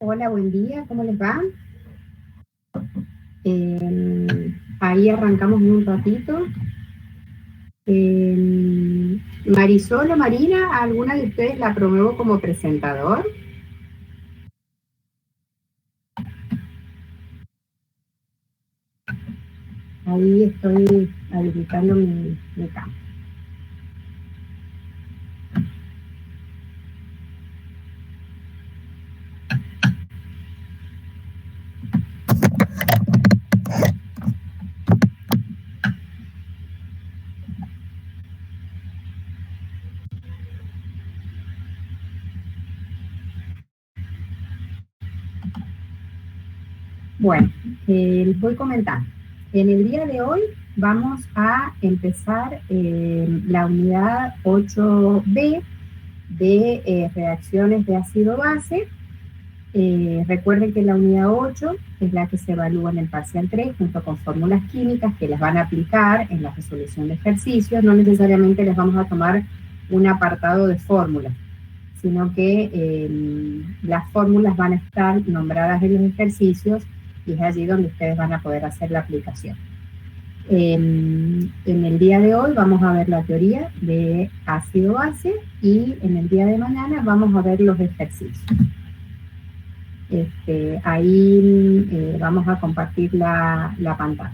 Hola, buen día, ¿cómo les va? Ahí arrancamos en un ratito. Marisol o Marina, ¿a alguna de ustedes la promuevo como presentador? Ahí estoy habilitando mi cámara. Bueno, les voy comentando. En el día de hoy vamos a empezar la unidad 8B de reacciones de ácido-base. Recuerden que la unidad 8 es la que se evalúa en el parcial 3 junto con fórmulas químicas que las van a aplicar en la resolución de ejercicios. No necesariamente les vamos a tomar un apartado de fórmulas, sino que las fórmulas van a estar nombradas en los ejercicios y es allí donde ustedes van a poder hacer la aplicación. En el día de hoy vamos a ver la teoría de ácido-base y en el día de mañana vamos a ver los ejercicios. Ahí vamos a compartir la pantalla.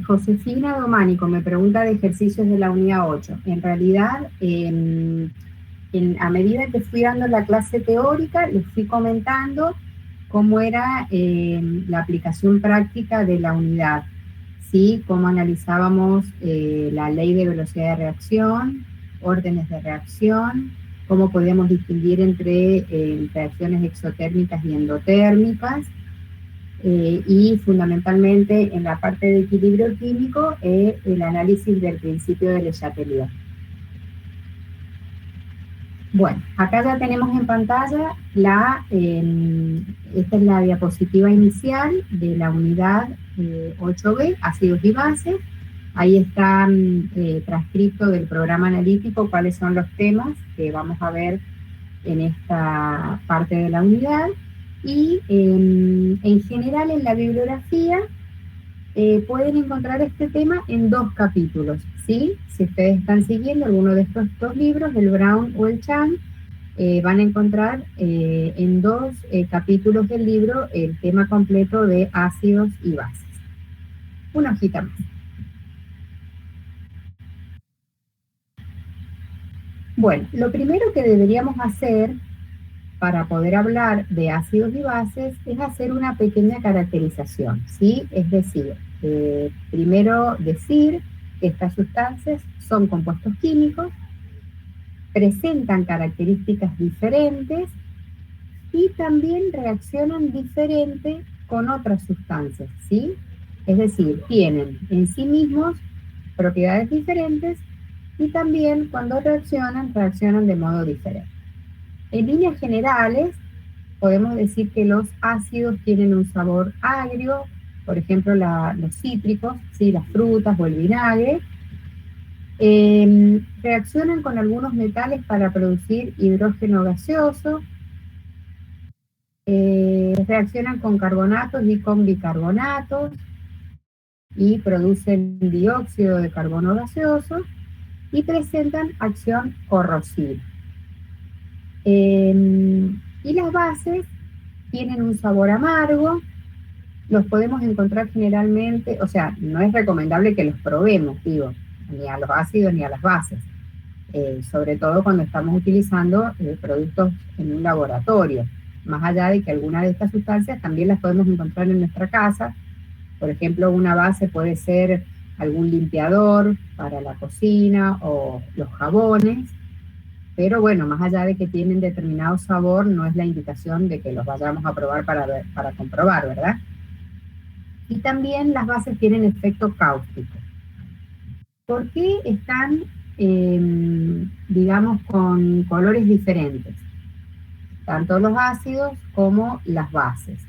Josefina Dománico me pregunta de ejercicios de la unidad 8. En realidad, a medida que fui dando la clase teórica, les fui comentando cómo era la aplicación práctica de la unidad, ¿sí? Cómo analizábamos la ley de velocidad de reacción, órdenes de reacción, cómo podíamos distinguir entre reacciones exotérmicas y endotérmicas, y fundamentalmente en la parte de equilibrio químico el análisis del principio de Le Chatelier. Bueno, acá ya tenemos en pantalla esta es la diapositiva inicial de la unidad 8B, ácidos y bases. Ahí está transcrito del programa analítico cuáles son los temas que vamos a ver en esta parte de la unidad. Y en general en la bibliografía pueden encontrar este tema en 2 capítulos, ¿sí? Si ustedes están siguiendo alguno de estos 2 libros, el Brown o el Chan, van a encontrar en 2 capítulos del libro el tema completo de ácidos y bases. Una hojita más. Bueno, lo primero que deberíamos hacer para poder hablar de ácidos y bases es hacer una pequeña caracterización, ¿sí? Es decir, primero decir que estas sustancias son compuestos químicos, presentan características diferentes y también reaccionan diferente con otras sustancias, ¿sí? Es decir, tienen en sí mismos propiedades diferentes y también cuando reaccionan de modo diferente. En líneas generales, podemos decir que los ácidos tienen un sabor agrio, por ejemplo, los cítricos, ¿sí? Las frutas o el vinagre. Reaccionan con algunos metales para producir hidrógeno gaseoso. Reaccionan con carbonatos y con bicarbonatos y producen dióxido de carbono gaseoso y presentan acción corrosiva. Y las bases tienen un sabor amargo, los podemos encontrar generalmente, o sea, no es recomendable que los probemos, digo, ni a los ácidos ni a las bases, sobre todo cuando estamos utilizando productos en un laboratorio, más allá de que algunas de estas sustancias también las podemos encontrar en nuestra casa. Por ejemplo, una base puede ser algún limpiador para la cocina o los jabones, pero bueno, más allá de que tienen determinado sabor, no es la indicación de que los vayamos a probar para comprobar, ¿verdad? Y también las bases tienen efecto cáustico. ¿Por qué están, digamos, con colores diferentes? Tanto los ácidos como las bases.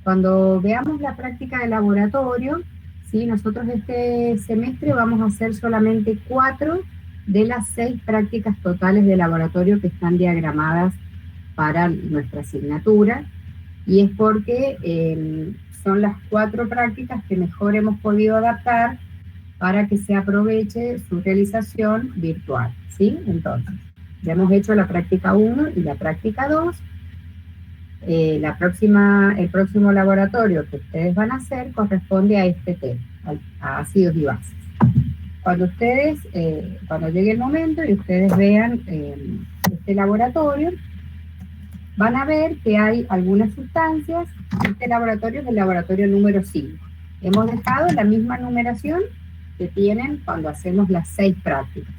Cuando veamos la práctica de laboratorio, ¿sí? Nosotros este semestre vamos a hacer solamente 4 de las 6 prácticas totales de laboratorio que están diagramadas para nuestra asignatura, y es porque son las 4 prácticas que mejor hemos podido adaptar para que se aproveche su realización virtual, ¿sí? Entonces, ya hemos hecho la práctica 1 y la práctica 2. El próximo laboratorio que ustedes van a hacer corresponde a este tema, a ácidos y bases. Cuando llegue el momento y ustedes vean este laboratorio, van a ver que hay algunas sustancias. Este laboratorio es el laboratorio número 5. Hemos dejado la misma numeración que tienen cuando hacemos las 6 prácticas,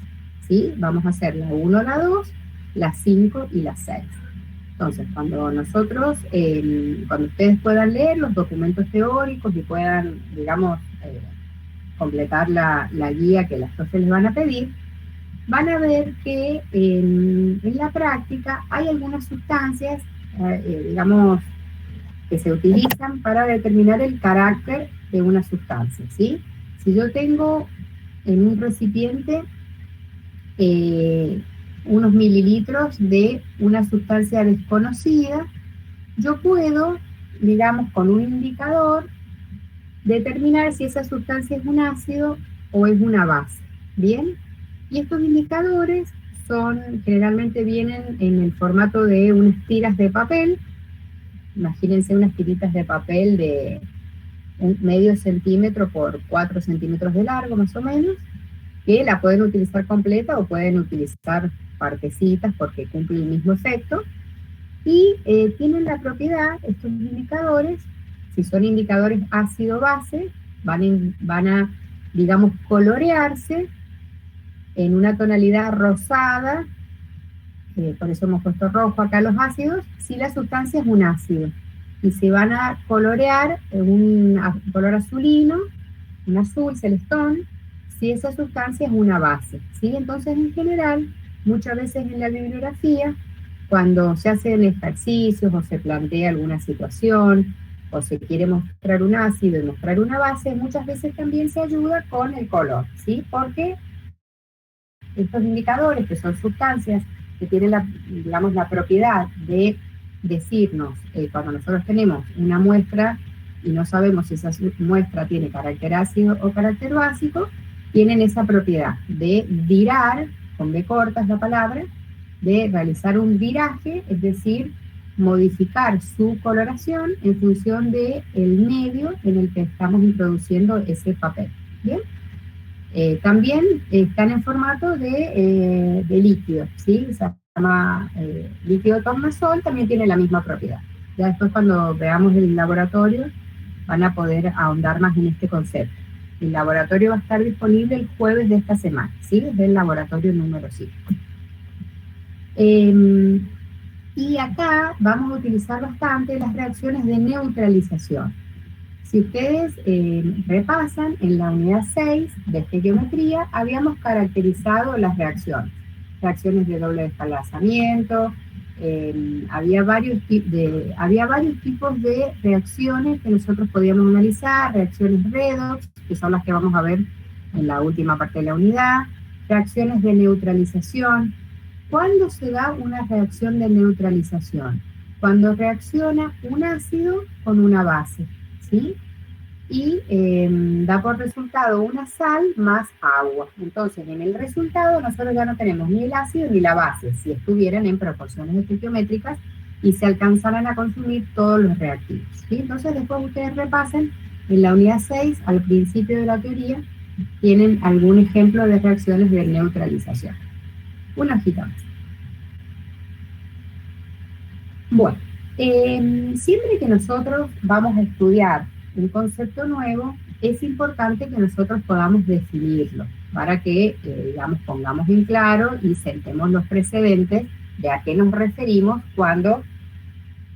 ¿sí? Vamos a hacer la 1, la 2, la 5 y la 6. Entonces, cuando ustedes puedan leer los documentos teóricos y puedan, digamos, completar la guía que las profes les van a pedir, van a ver que en la práctica hay algunas sustancias, digamos, que se utilizan para determinar el carácter de una sustancia, ¿sí? Si yo tengo en un recipiente unos mililitros de una sustancia desconocida, yo puedo, digamos, con un indicador, determinar si esa sustancia es un ácido o es una base, ¿bien? Y estos indicadores generalmente vienen en el formato de unas tiras de papel. Imagínense unas tiritas de papel de medio centímetro por 4 centímetros de largo, más o menos, que la pueden utilizar completa o pueden utilizar partecitas porque cumple el mismo efecto. Y tienen la propiedad, estos indicadores, si son indicadores ácido-base, van a, digamos, colorearse en una tonalidad rosada, por eso hemos puesto rojo acá los ácidos, si la sustancia es un ácido. Y se van a colorear en un color azulino, un azul celestón, si esa sustancia es una base, ¿sí? Entonces, en general, muchas veces en la bibliografía, cuando se hacen ejercicios o se plantea alguna situación, o se quiere mostrar un ácido y mostrar una base, muchas veces también se ayuda con el color, ¿sí? Porque estos indicadores, que son sustancias que tienen digamos, la propiedad de decirnos, cuando nosotros tenemos una muestra y no sabemos si esa muestra tiene carácter ácido o carácter básico, tienen esa propiedad de virar, con B corta es la palabra, de realizar un viraje, es decir, modificar su coloración en función del medio en el que estamos introduciendo ese papel. ¿Bien? También están en formato de líquido, ¿sí? Se llama líquido tornasol, también tiene la misma propiedad. Ya después, cuando veamos el laboratorio, van a poder ahondar más en este concepto. El laboratorio va a estar disponible el jueves de esta semana, ¿sí? Es el laboratorio número 5. Y acá vamos a utilizar bastante las reacciones de neutralización. Si ustedes repasan, en la unidad 6 de estequiometría habíamos caracterizado las reacciones. Reacciones de doble desplazamiento, había varios tipos de reacciones que nosotros podíamos analizar, reacciones redox, que son las que vamos a ver en la última parte de la unidad, reacciones de neutralización. ¿Cuándo se da una reacción de neutralización? Cuando reacciona un ácido con una base, ¿sí? Y da por resultado una sal más agua. Entonces, en el resultado nosotros ya no tenemos ni el ácido ni la base, si estuvieran en proporciones estequiométricas y se alcanzaran a consumir todos los reactivos, ¿sí? Entonces, después ustedes repasen en la unidad 6, al principio de la teoría, tienen algún ejemplo de reacciones de neutralización. Una hojita más. Bueno, siempre que nosotros vamos a estudiar un concepto nuevo, es importante que nosotros podamos definirlo para que, digamos, pongamos en claro y sentemos los precedentes de a qué nos referimos cuando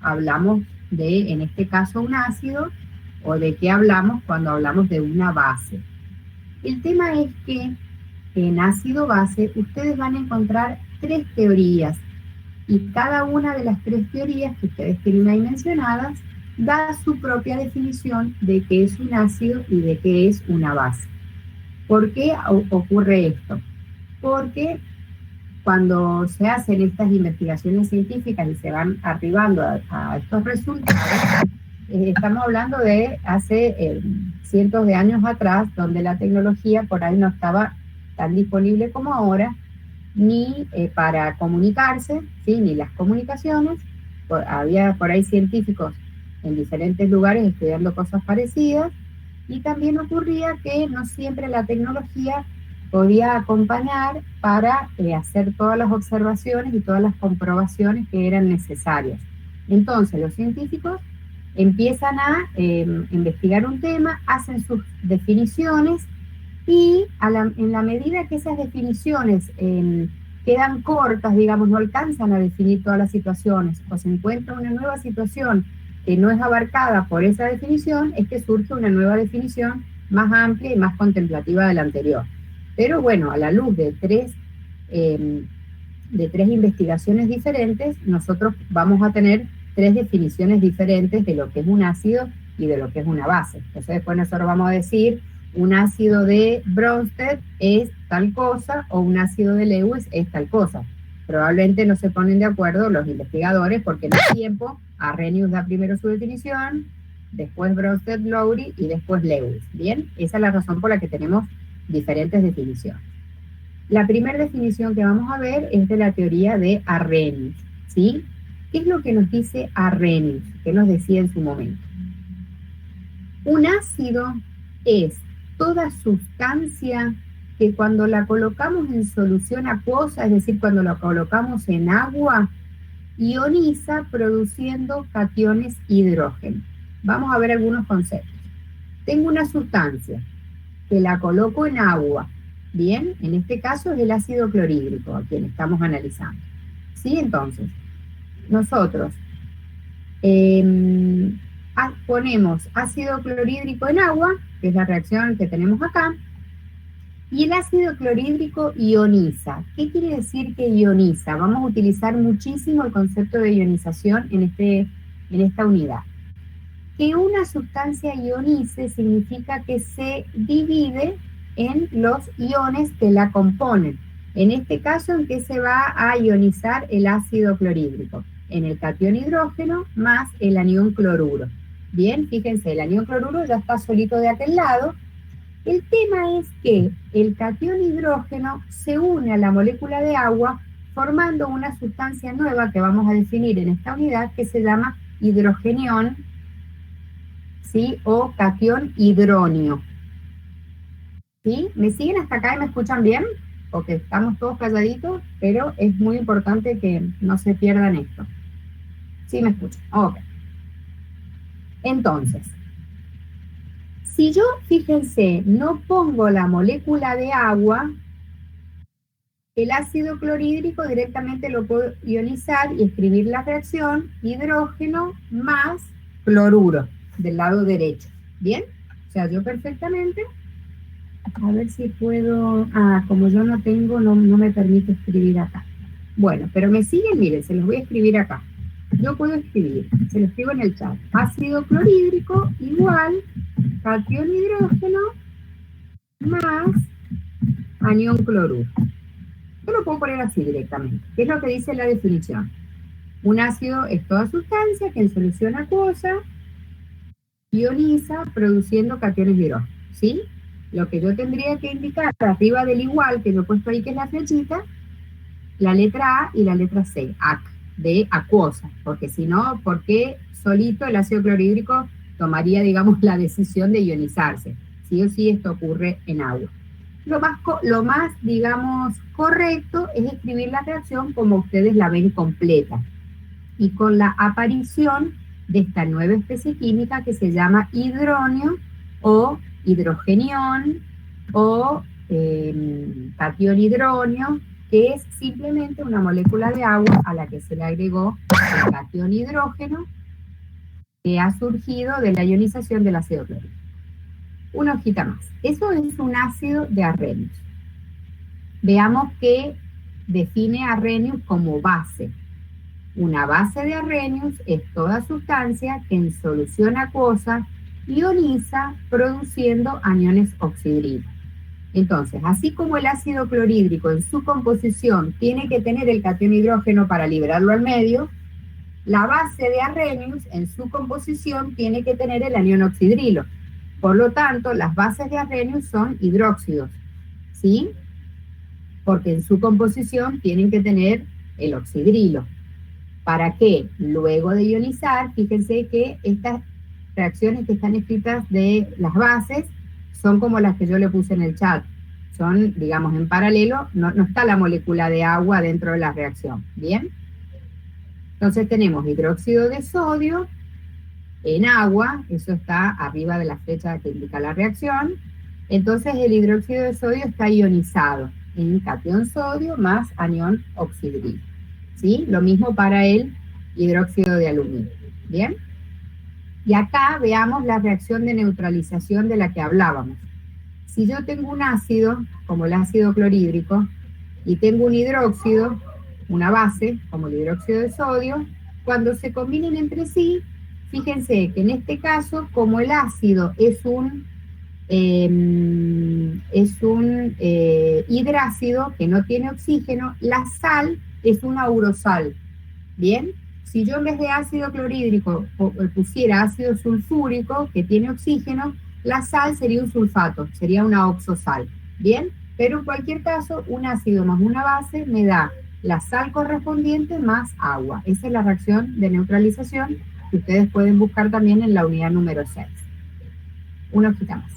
hablamos de, en este caso, un ácido, o de qué hablamos cuando hablamos de una base. El tema es que en ácido-base ustedes van a encontrar 3 teorías, y cada una de las 3 teorías que ustedes tienen ahí mencionadas da su propia definición de qué es un ácido y de qué es una base. ¿Por qué ocurre esto? Porque cuando se hacen estas investigaciones científicas y se van arribando a estos resultados, estamos hablando de hace cientos de años atrás, donde la tecnología por ahí no estaba tan disponible como ahora, ni para comunicarse, ¿sí? Ni las comunicaciones. Había por ahí científicos en diferentes lugares estudiando cosas parecidas, y también ocurría que no siempre la tecnología podía acompañar para hacer todas las observaciones y todas las comprobaciones que eran necesarias. Entonces los científicos empiezan a investigar un tema, hacen sus definiciones, y en la medida que esas definiciones quedan cortas, digamos, no alcanzan a definir todas las situaciones, o se encuentra una nueva situación que no es abarcada por esa definición, es que surge una nueva definición más amplia y más contemplativa de la anterior. Pero bueno, a la luz de tres investigaciones diferentes, nosotros vamos a tener 3 definiciones diferentes de lo que es un ácido y de lo que es una base. Entonces después nosotros vamos a decir, un ácido de Bronsted es tal cosa, o un ácido de Lewis es tal cosa. Probablemente no se ponen de acuerdo los investigadores, porque no hay tiempo. Arrhenius da primero su definición, después Bronsted-Lowry y después Lewis. Bien, esa es la razón por la que tenemos diferentes definiciones. La primera definición que vamos a ver es de la teoría de Arrhenius, ¿sí? ¿Qué es lo que nos dice Arrhenius? ¿Qué nos decía en su momento? Un ácido es toda sustancia que cuando la colocamos en solución acuosa, es decir, cuando la colocamos en agua, ioniza produciendo cationes hidrógeno. Vamos a ver algunos conceptos. Tengo una sustancia que la coloco en agua, bien, en este caso es el ácido clorhídrico, a quien estamos analizando. ¿Sí? Entonces, nosotros ponemos ácido clorhídrico en agua, que es la reacción que tenemos acá, y el ácido clorhídrico ioniza. ¿Qué quiere decir que ioniza? Vamos a utilizar muchísimo el concepto de ionización en esta unidad. Que una sustancia ionice significa que se divide en los iones que la componen. En este caso, ¿en qué se va a ionizar el ácido clorhídrico? En el catión hidrógeno más el anión cloruro. Bien, fíjense, el anión cloruro ya está solito de aquel lado. El tema es que el catión hidrógeno se une a la molécula de agua formando una sustancia nueva que vamos a definir en esta unidad, que se llama hidrogenión, ¿sí? O catión hidrónio. ¿Sí? ¿Me siguen hasta acá y me escuchan bien? Porque estamos todos calladitos, pero es muy importante que no se pierdan esto. ¿Sí me escuchan? Ok. Entonces, si yo, fíjense, no pongo la molécula de agua, el ácido clorhídrico directamente lo puedo ionizar y escribir la reacción hidrógeno más cloruro del lado derecho. ¿Bien? O sea, yo perfectamente, a ver si puedo, como yo no tengo, no me permite escribir acá. Bueno, pero me siguen, miren, se los voy a escribir acá. Yo puedo escribir, se lo escribo en el chat, ácido clorhídrico igual catión hidrógeno más anión cloruro. Yo lo puedo poner así directamente. ¿Qué es lo que dice la definición? Un ácido es toda sustancia que en solución acuosa ioniza produciendo cationes de hidrógeno. ¿Sí? Lo que yo tendría que indicar arriba del igual, que yo he puesto ahí, que es la flechita, la letra A y la letra C, AC, de acuosa, porque si no, ¿por qué solito el ácido clorhídrico tomaría, digamos, la decisión de ionizarse? Sí o sí esto ocurre en agua. Lo más, digamos, correcto es escribir la reacción como ustedes la ven completa, y con la aparición de esta nueva especie química que se llama hidronio o hidrogenión o catión hidronio, que es simplemente una molécula de agua a la que se le agregó el catión hidrógeno que ha surgido de la ionización del ácido clorhídrico. Una hojita más. Eso es un ácido de Arrhenius. Veamos que define Arrhenius como base. Una base de Arrhenius es toda sustancia que en solución acuosa ioniza produciendo aniones oxidrilos. Entonces, así como el ácido clorhídrico en su composición tiene que tener el catión hidrógeno para liberarlo al medio, la base de Arrhenius en su composición tiene que tener el anión oxidrilo. Por lo tanto, las bases de Arrhenius son hidróxidos, ¿sí? Porque en su composición tienen que tener el oxidrilo. ¿Para qué? Luego de ionizar, fíjense que estas reacciones que están escritas de las bases son como las que yo le puse en el chat. Son, digamos, en paralelo, no está la molécula de agua dentro de la reacción, ¿bien? Entonces tenemos hidróxido de sodio en agua, eso está arriba de la flecha que indica la reacción. Entonces el hidróxido de sodio está ionizado en catión sodio más anión oxidrilo, ¿sí? Lo mismo para el hidróxido de aluminio, ¿bien? Y acá veamos la reacción de neutralización de la que hablábamos. Si yo tengo un ácido, como el ácido clorhídrico, y tengo un hidróxido, una base, como el hidróxido de sodio, cuando se combinen entre sí, fíjense que en este caso, como el ácido es un hidrácido que no tiene oxígeno, la sal es una urosal, ¿bien? Si yo en vez de ácido clorhídrico pusiera ácido sulfúrico, que tiene oxígeno, la sal sería un sulfato, sería una oxosal, ¿bien? Pero en cualquier caso, un ácido más una base me da la sal correspondiente más agua. Esa es la reacción de neutralización que ustedes pueden buscar también en la unidad número 6. Una hojita más.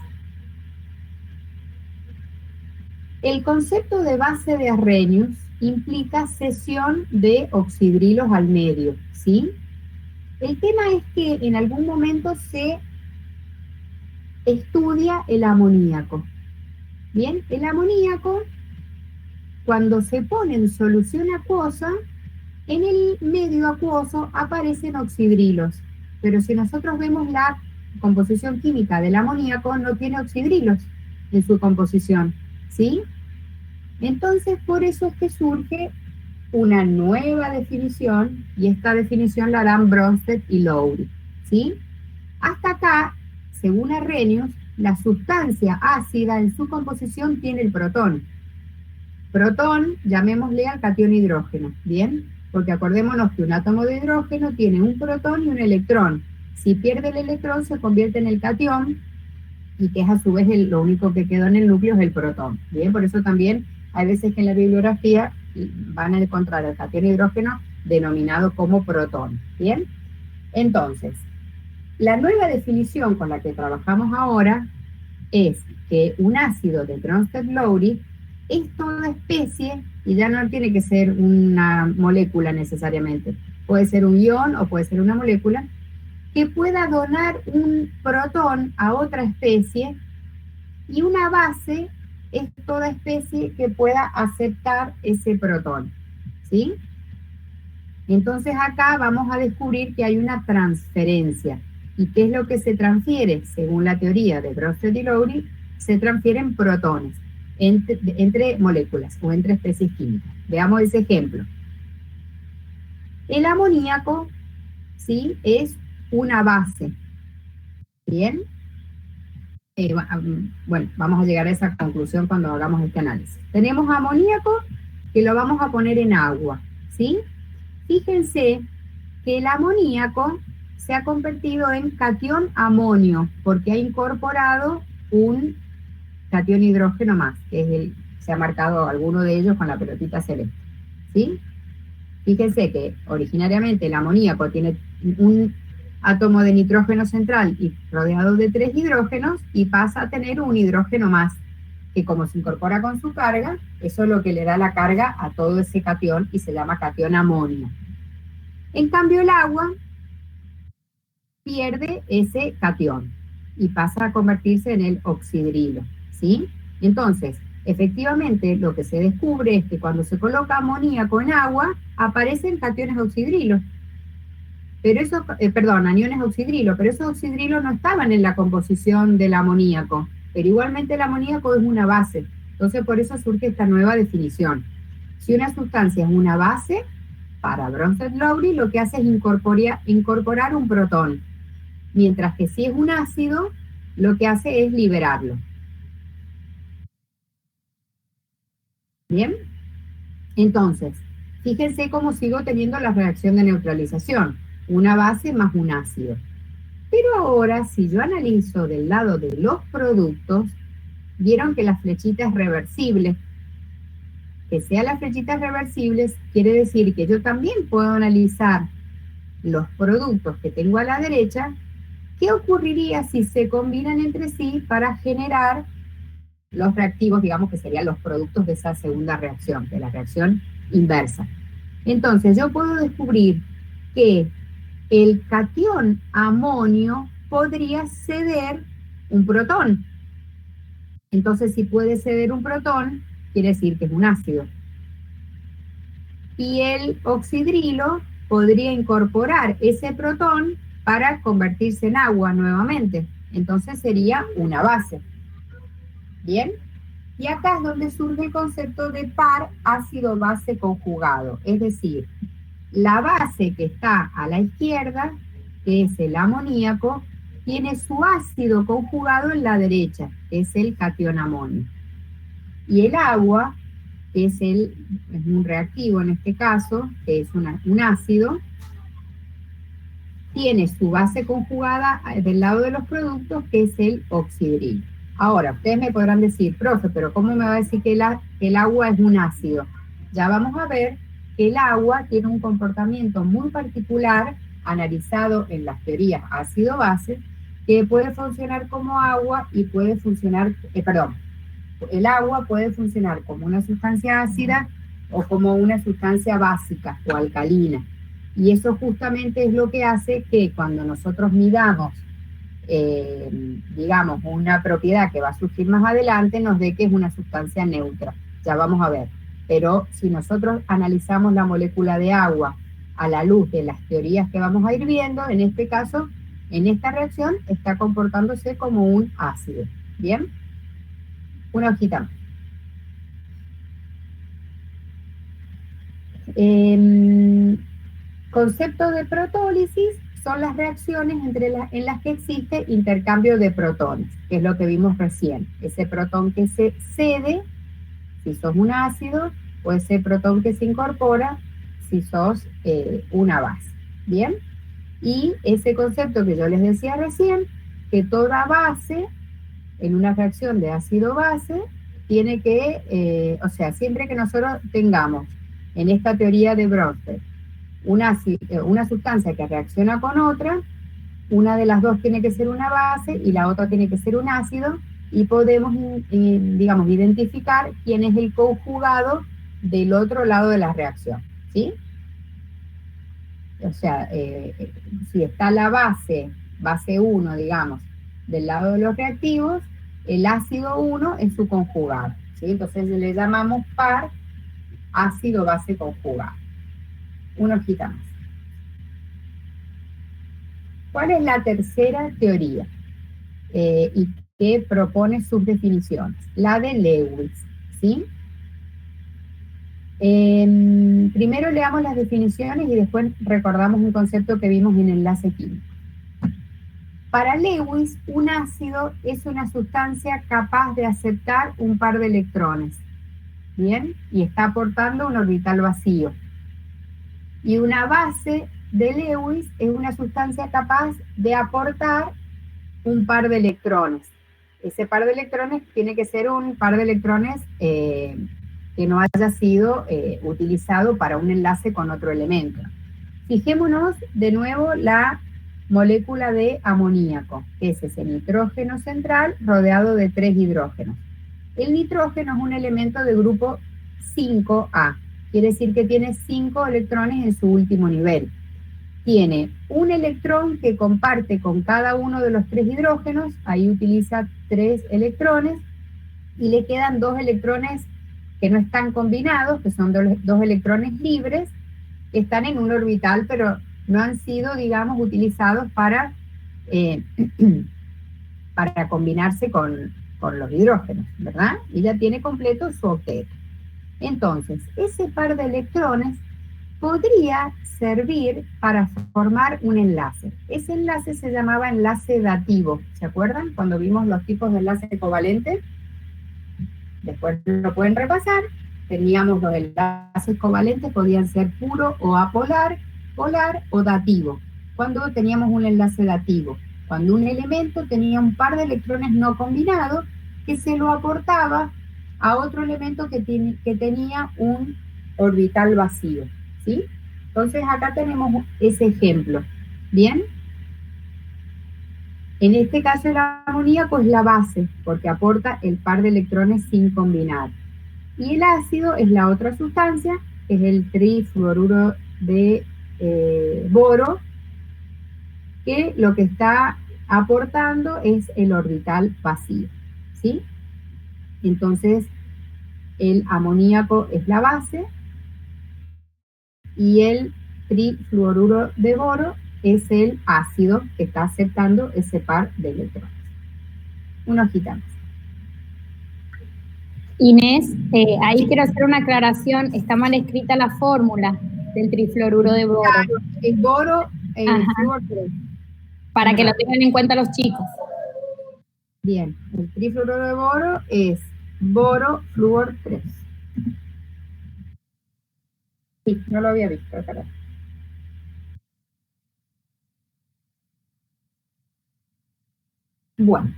El concepto de base de Arrhenius implica cesión de oxidrilos al medio, ¿sí? El tema es que en algún momento se estudia el amoníaco. Bien, el amoníaco, cuando se pone en solución acuosa, en el medio acuoso aparecen oxidrilos, pero si nosotros vemos la composición química del amoníaco, no tiene oxidrilos en su composición, ¿sí? Entonces, por eso es que surge una nueva definición, y esta definición la dan Bronsted y Lowry, ¿sí? Hasta acá, según Arrhenius, la sustancia ácida en su composición tiene el protón. Protón, llamémosle al catión hidrógeno, ¿bien? Porque acordémonos que un átomo de hidrógeno tiene un protón y un electrón. Si pierde el electrón, se convierte en el catión, y que es a su vez lo único que quedó en el núcleo es el protón, ¿bien? Por eso también hay veces que en la bibliografía van a encontrar el catión hidrógeno denominado como protón, ¿bien? Entonces, la nueva definición con la que trabajamos ahora es que un ácido de Bronsted-Lowry es toda especie, y ya no tiene que ser una molécula necesariamente, puede ser un ion o puede ser una molécula, que pueda donar un protón a otra especie, y una base es toda especie que pueda aceptar ese protón, ¿sí? Entonces acá vamos a descubrir que hay una transferencia. ¿Y qué es lo que se transfiere? Según la teoría de Bronsted y Lowry, se transfieren protones entre moléculas o entre especies químicas. Veamos ese ejemplo. El amoníaco, ¿sí?, es una base. ¿Bien? Bueno, vamos a llegar a esa conclusión cuando hagamos este análisis. Tenemos amoníaco que lo vamos a poner en agua, ¿sí? Fíjense que el amoníaco se ha convertido en catión amonio porque ha incorporado un catión hidrógeno más, que es se ha marcado alguno de ellos con la pelotita celeste, ¿sí? Fíjense que originariamente el amoníaco tiene un átomo de nitrógeno central y rodeado de 3 hidrógenos, y pasa a tener un hidrógeno más, que como se incorpora con su carga, eso es lo que le da la carga a todo ese catión y se llama catión amonio. En cambio el agua pierde ese catión. y pasa a convertirse en el oxidrilo, ¿sí? Entonces, efectivamente, lo que se descubre es que cuando se coloca amoníaco en agua, aparecen cationes oxidrilo. Pero eso, perdón, aniones oxidrilo, pero esos oxidrilos no estaban en la composición del amoníaco, pero igualmente el amoníaco es una base, entonces por eso surge esta nueva definición. Si una sustancia es una base, para Bronsted-Lowry lo que hace es incorporar un protón, mientras que si es un ácido, lo que hace es liberarlo. ¿Bien? Entonces, fíjense cómo sigo teniendo la reacción de neutralización, una base más un ácido. Pero ahora, si yo analizo del lado de los productos, vieron que la flechita es reversible. Que sea la flechita reversible quiere decir que yo también puedo analizar los productos que tengo a la derecha. ¿Qué ocurriría si se combinan entre sí para generar los reactivos, digamos que serían los productos de esa segunda reacción, de la reacción inversa? Entonces yo puedo descubrir que el catión amonio podría ceder un protón. Entonces, si puede ceder un protón, quiere decir que es un ácido. Y el oxidrilo podría incorporar ese protón para convertirse en agua nuevamente. Entonces sería una base. ¿Bien? Y acá es donde surge el concepto de par ácido-base conjugado. Es decir, la base que está a la izquierda, que es el amoníaco, tiene su ácido conjugado en la derecha, que es el catión amonio. Y el agua, que es un reactivo en este caso, que es un ácido, tiene su base conjugada del lado de los productos, que es el oxidrilo. Ahora, ustedes me podrán decir, profe, pero ¿cómo me va a decir que el agua es un ácido? Ya vamos a ver que el agua tiene un comportamiento muy particular, analizado en las teorías ácido-base, que puede funcionar como agua y puede funcionar, el agua puede funcionar como una sustancia ácida o como una sustancia básica o alcalina. Y eso justamente es lo que hace que cuando nosotros midamos, digamos, una propiedad que va a surgir más adelante, nos dé que es una sustancia neutra. Ya vamos a ver. Pero si nosotros analizamos la molécula de agua a la luz de las teorías que vamos a ir viendo, en este caso, en esta reacción, está comportándose como un ácido. ¿Bien? Una hojita más. Concepto de protólisis son las reacciones en las que existe intercambio de protones, que es lo que vimos recién. Ese protón que se cede, si sos un ácido, o ese protón que se incorpora, si sos una base. ¿Bien? Y ese concepto que yo les decía recién, que toda base, en una reacción de ácido-base, tiene que, o sea, siempre que nosotros tengamos, en esta teoría de Bronsted, una sustancia que reacciona con otra, una de las dos tiene que ser una base y la otra tiene que ser un ácido, y podemos, digamos, identificar quién es el conjugado del otro lado de la reacción, ¿sí? O sea, si está la base 1, digamos, del lado de los reactivos, el ácido 1 es su conjugado, ¿sí? Entonces le llamamos par ácido-base conjugado. Una hojita más. ¿Cuál es la tercera teoría? Y que propone sus definiciones. La de Lewis, ¿sí? Primero leamos las definiciones y después recordamos un concepto que vimos en enlace químico. Para Lewis, un ácido es una sustancia capaz de aceptar un par de electrones, ¿bien? Y está aportando un orbital vacío. Y una base de Lewis es una sustancia capaz de aportar un par de electrones. Ese par de electrones tiene que ser un par de electrones que no haya sido utilizado para un enlace con otro elemento. Fijémonos de nuevo la molécula de amoníaco, que es ese nitrógeno central rodeado de 3 hidrógenos. El nitrógeno es un elemento de grupo 5A, quiere decir que tiene 5 electrones en su último nivel. tiene un electrón que comparte con cada uno de los 3 hidrógenos, ahí utiliza 3 electrones, y le quedan 2 electrones que no están combinados, que son 2 electrones libres, que están en un orbital, pero no han sido, digamos, utilizados para, para combinarse con los hidrógenos, ¿verdad? Y ya tiene completo su octeto. Entonces, ese par de electrones podría servir para formar un enlace. Ese enlace se llamaba enlace dativo. ¿Se acuerdan cuando vimos los tipos de enlace covalente? Después lo pueden repasar. Teníamos los enlaces covalentes, podían ser puro o apolar, polar o dativo. Cuando teníamos un enlace dativo, cuando un elemento tenía un par de electrones no combinados que se lo aportaba a otro elemento que tenía un orbital vacío, ¿sí? Entonces acá tenemos ese ejemplo, ¿bien? En este caso el amoníaco es la base, porque aporta el par de electrones sin combinar. Y el ácido es la otra sustancia, que es el trifluoruro de boro, que lo que está aportando es el orbital vacío, ¿sí? Entonces, el amoníaco es la base y el trifluoruro de boro es el ácido que está aceptando ese par de electrones. Una hojita más. Inés, ahí quiero hacer una aclaración, está mal escrita la fórmula del trifluoruro de boro. Claro, el boro, el flúor 3. Para que lo tengan en cuenta los chicos. Bien, el trifluoruro de boro es boro flúor 3. Sí, no lo había visto, caray. Bueno,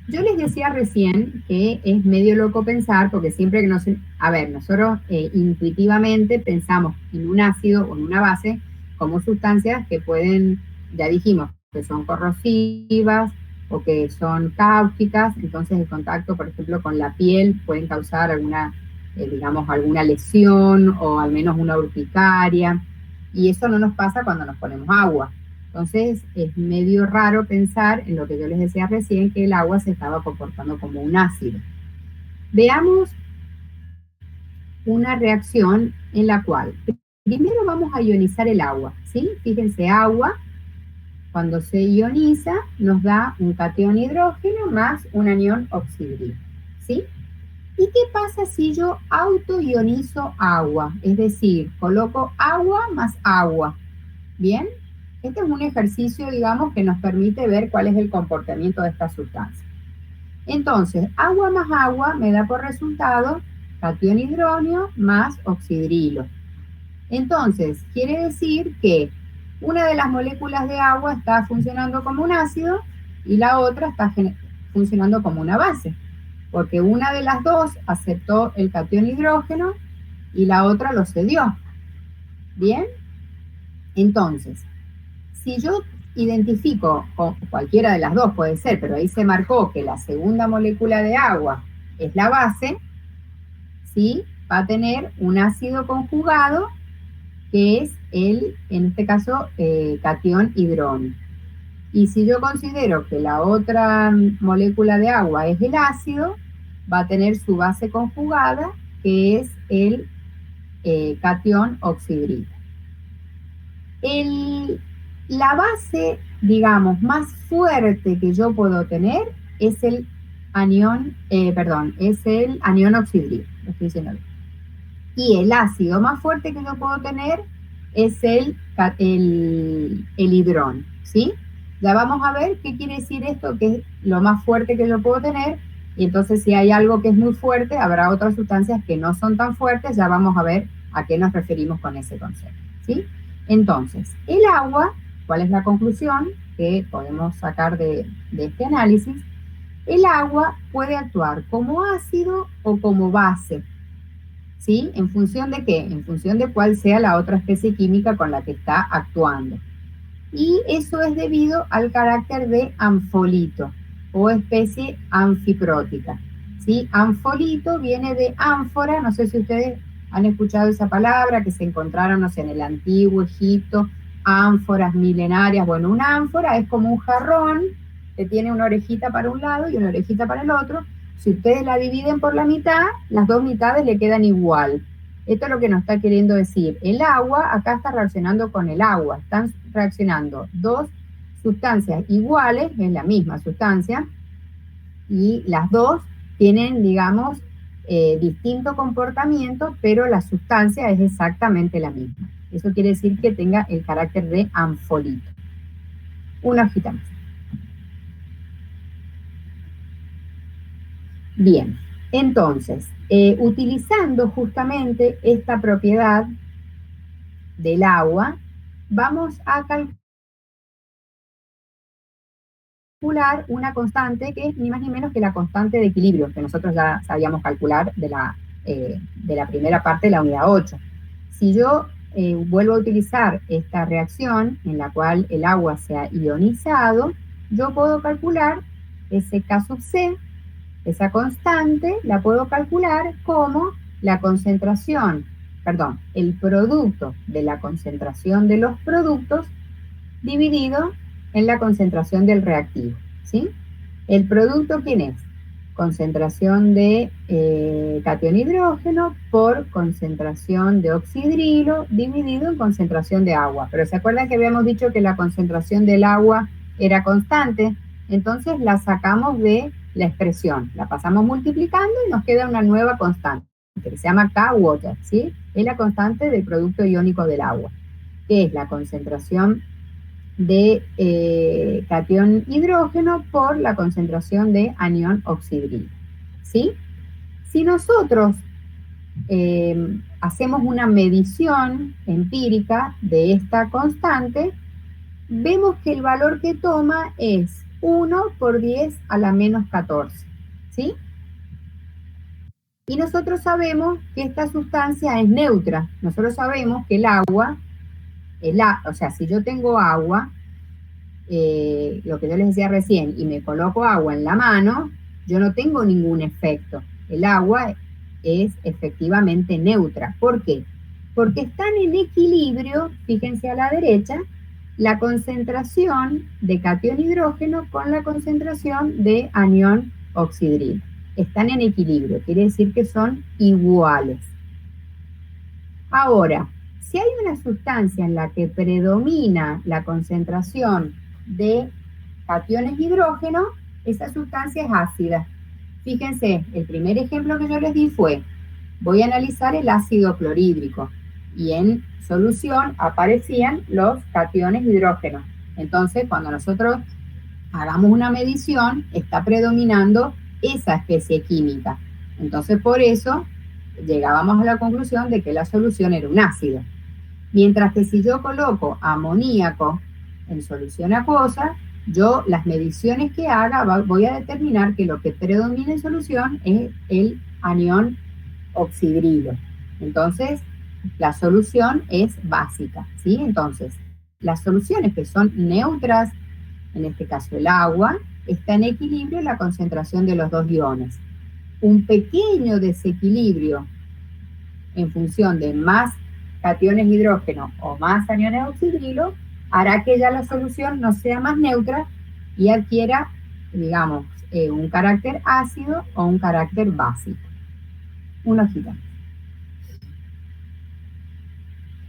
yo les decía recién que es medio loco pensar, porque siempre que nosotros intuitivamente pensamos en un ácido o en una base como sustancias que pueden, ya dijimos, que son corrosivas o que son cáusticas, entonces el contacto, por ejemplo, con la piel pueden causar alguna, digamos, alguna lesión o al menos una urticaria, y eso no nos pasa cuando nos ponemos agua. Entonces es medio raro pensar en lo que yo les decía recién, que el agua se estaba comportando como un ácido. Veamos una reacción en la cual primero vamos a ionizar el agua, ¿sí? Fíjense, agua, cuando se ioniza, nos da un catión hidrógeno más un anión oxidrilo, ¿sí? ¿Y qué pasa si yo autoionizo agua? Es decir, coloco agua más agua, ¿bien? Este es un ejercicio, digamos, que nos permite ver cuál es el comportamiento de esta sustancia. Entonces, agua más agua me da por resultado catión hidrógeno más oxidrilo. Entonces, quiere decir que una de las moléculas de agua está funcionando como un ácido y la otra está funcionando como una base, porque una de las dos aceptó el catión hidrógeno y la otra lo cedió. ¿Bien? Entonces, si yo identifico, o cualquiera de las dos puede ser, pero ahí se marcó que la segunda molécula de agua es la base, ¿sí? Va a tener un ácido conjugado que es en este caso, catión hidrógeno. Y si yo considero que la otra molécula de agua es el ácido, va a tener su base conjugada, que es el catión oxidrilo. La base, digamos, más fuerte que yo puedo tener es el anión, es el anión oxidrilo, lo estoy diciendo bien. Y el ácido más fuerte que yo puedo tener es el hidrón, ¿sí? Ya vamos a ver qué quiere decir esto, que es lo más fuerte que yo puedo tener, y entonces si hay algo que es muy fuerte, habrá otras sustancias que no son tan fuertes, ya vamos a ver a qué nos referimos con ese concepto, ¿sí? Entonces, el agua, ¿cuál es la conclusión que podemos sacar de este análisis? El agua puede actuar como ácido o como base, ¿sí? ¿En función de qué? En función de cuál sea la otra especie química con la que está actuando. Y eso es debido al carácter de anfolito o especie anfiprótica, ¿sí? Anfolito viene de ánfora, no sé si ustedes han escuchado esa palabra, que se encontraron, no sé, en el antiguo Egipto, ánforas milenarias. Bueno, una ánfora es como un jarrón que tiene una orejita para un lado y una orejita para el otro. Si ustedes la dividen por la mitad, las dos mitades le quedan igual. Esto es lo que nos está queriendo decir. El agua acá está reaccionando con el agua. Están reaccionando dos sustancias iguales, es la misma sustancia, y las dos tienen, digamos, distinto comportamiento, pero la sustancia es exactamente la misma. Eso quiere decir que tenga el carácter de anfolito. Una hojita más. Bien, entonces, utilizando justamente esta propiedad del agua, vamos a calcular una constante que es ni más ni menos que la constante de equilibrio, que nosotros ya sabíamos calcular de la primera parte de la unidad 8. Si yo vuelvo a utilizar esta reacción en la cual el agua se ha ionizado, yo puedo calcular ese K sub C, esa constante, la puedo calcular como la concentración, perdón, el producto de la concentración de los productos dividido en la concentración del reactivo, ¿sí? ¿El producto quién es? Concentración de catión hidrógeno por concentración de oxidrilo dividido en concentración de agua. Pero ¿se acuerdan que habíamos dicho que la concentración del agua era constante? Entonces la sacamos de la expresión, la pasamos multiplicando y nos queda una nueva constante, que se llama K-Water, ¿sí? Es la constante del producto iónico del agua, que es la concentración de catión hidrógeno por la concentración de anión oxidrilo, ¿sí? Si nosotros hacemos una medición empírica de esta constante, vemos que el valor que toma es 1 por 10 a la menos 14, ¿sí? Y nosotros sabemos que esta sustancia es neutra. Nosotros sabemos que el agua, o sea, si yo tengo agua, lo que yo les decía recién, y me coloco agua en la mano, yo no tengo ningún efecto. El agua es efectivamente neutra. ¿Por qué? Porque están en equilibrio, fíjense a la derecha, la concentración de catión hidrógeno con la concentración de anión oxidrilo. Están en equilibrio, quiere decir que son iguales. Ahora, si hay una sustancia en la que predomina la concentración de cationes hidrógeno, esa sustancia es ácida. Fíjense, el primer ejemplo que yo les di fue, voy a analizar el ácido clorhídrico y en solución aparecían los cationes hidrógeno. Entonces, cuando nosotros hagamos una medición, está predominando esa especie química. Entonces, por eso llegábamos a la conclusión de que la solución era un ácido. Mientras que si yo coloco amoníaco en solución acuosa, yo las mediciones que haga voy a determinar que lo que predomina en solución es el anión oxidrilo. Entonces, la solución es básica, ¿sí? Entonces, las soluciones que son neutras, en este caso el agua, está en equilibrio la concentración de los dos iones. Un pequeño desequilibrio en función de más cationes hidrógeno o más aniones oxidrilo hará que ya la solución no sea más neutra y adquiera, digamos, un carácter ácido o un carácter básico. Una hojita.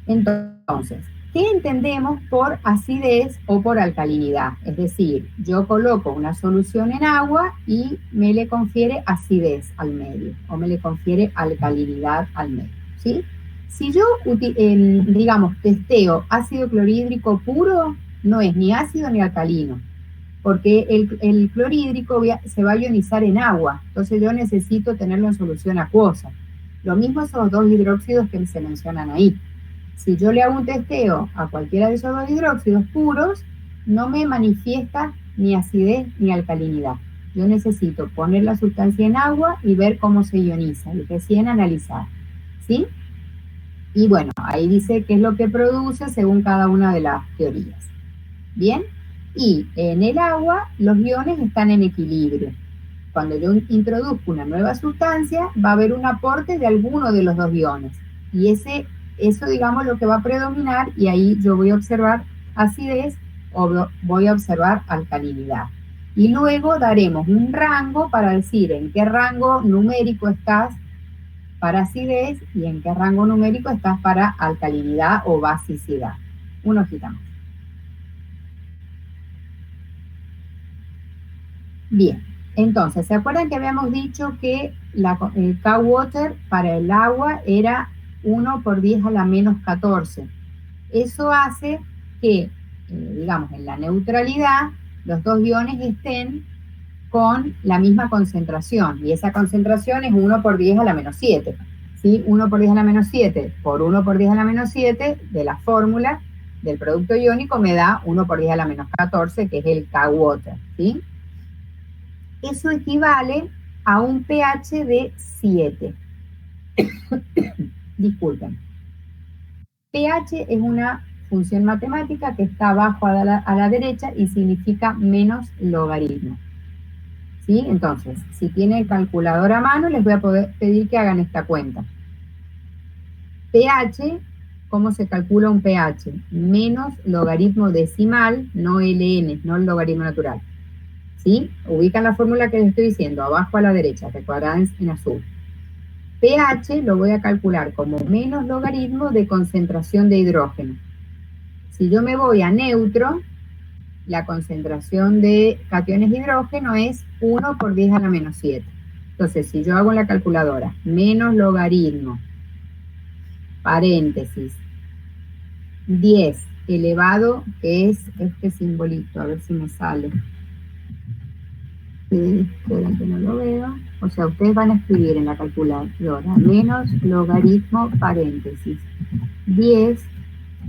Entonces, ¿qué entendemos por acidez o por alcalinidad? Es decir, yo coloco una solución en agua y me le confiere acidez al medio o me le confiere alcalinidad al medio, ¿sí? Si yo, digamos, testeo ácido clorhídrico puro, no es ni ácido ni alcalino, porque el clorhídrico se va a ionizar en agua, entonces yo necesito tenerlo en solución acuosa. Lo mismo son los dos hidróxidos que se mencionan ahí. Si yo le hago un testeo a cualquiera de esos dos hidróxidos puros, no me manifiesta ni acidez ni alcalinidad. Yo necesito poner la sustancia en agua y ver cómo se ioniza y recién analizar, ¿sí? Y bueno, ahí dice qué es lo que produce según cada una de las teorías. ¿Bien? Y en el agua los iones están en equilibrio. Cuando yo introduzco una nueva sustancia, va a haber un aporte de alguno de los dos iones. Y eso, digamos, lo que va a predominar, y ahí yo voy a observar acidez o voy a observar alcalinidad. Y luego daremos un rango para decir en qué rango numérico estás para acidez y en qué rango numérico estás para alcalinidad o basicidad. Una hojita más. Bien, entonces, ¿se acuerdan que habíamos dicho que el K-Water para el agua era 1 por 10 a la menos 14? Eso hace que, digamos, en la neutralidad, los dos iones estén con la misma concentración, y esa concentración es 1 por 10 a la menos 7. ¿Sí? 1 por 10 a la menos 7 por 1 por 10 a la menos 7 de la fórmula del producto iónico me da 1 por 10 a la menos 14, que es el K-Water, ¿sí? Eso equivale a un pH de 7. Disculpen. pH es una función matemática que está abajo a la derecha y significa menos logaritmo. ¿Sí? Entonces, si tienen calculadora a mano, les voy a poder pedir que hagan esta cuenta. pH, ¿cómo se calcula un pH? Menos logaritmo decimal, no LN, no el logaritmo natural. ¿Sí? Ubican la fórmula que les estoy diciendo, abajo a la derecha, recuerdan en azul. pH lo voy a calcular como menos logaritmo de concentración de hidrógeno. Si yo me voy a neutro, la concentración de cationes de hidrógeno es 1 por 10 a la menos 7. Entonces, si yo hago en la calculadora, menos logaritmo, paréntesis, 10 elevado, que es este simbolito, a ver si me sale. Esperen que no lo veo. O sea, ustedes van a escribir en la calculadora, menos logaritmo, paréntesis, 10,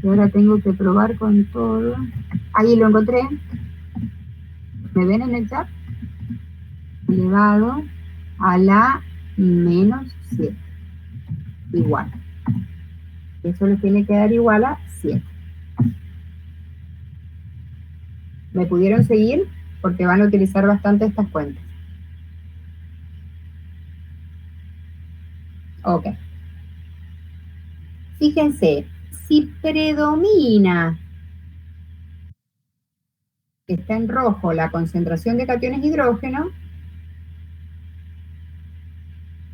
y ahora tengo que probar con todo. Ahí lo encontré. ¿Me ven en el chat? Elevado a la menos 7. Igual. Eso le tiene que dar igual a 7. ¿Me pudieron seguir? Porque van a utilizar bastante estas cuentas. Ok. Fíjense, si predomina, que está en rojo, la concentración de cationes de hidrógeno,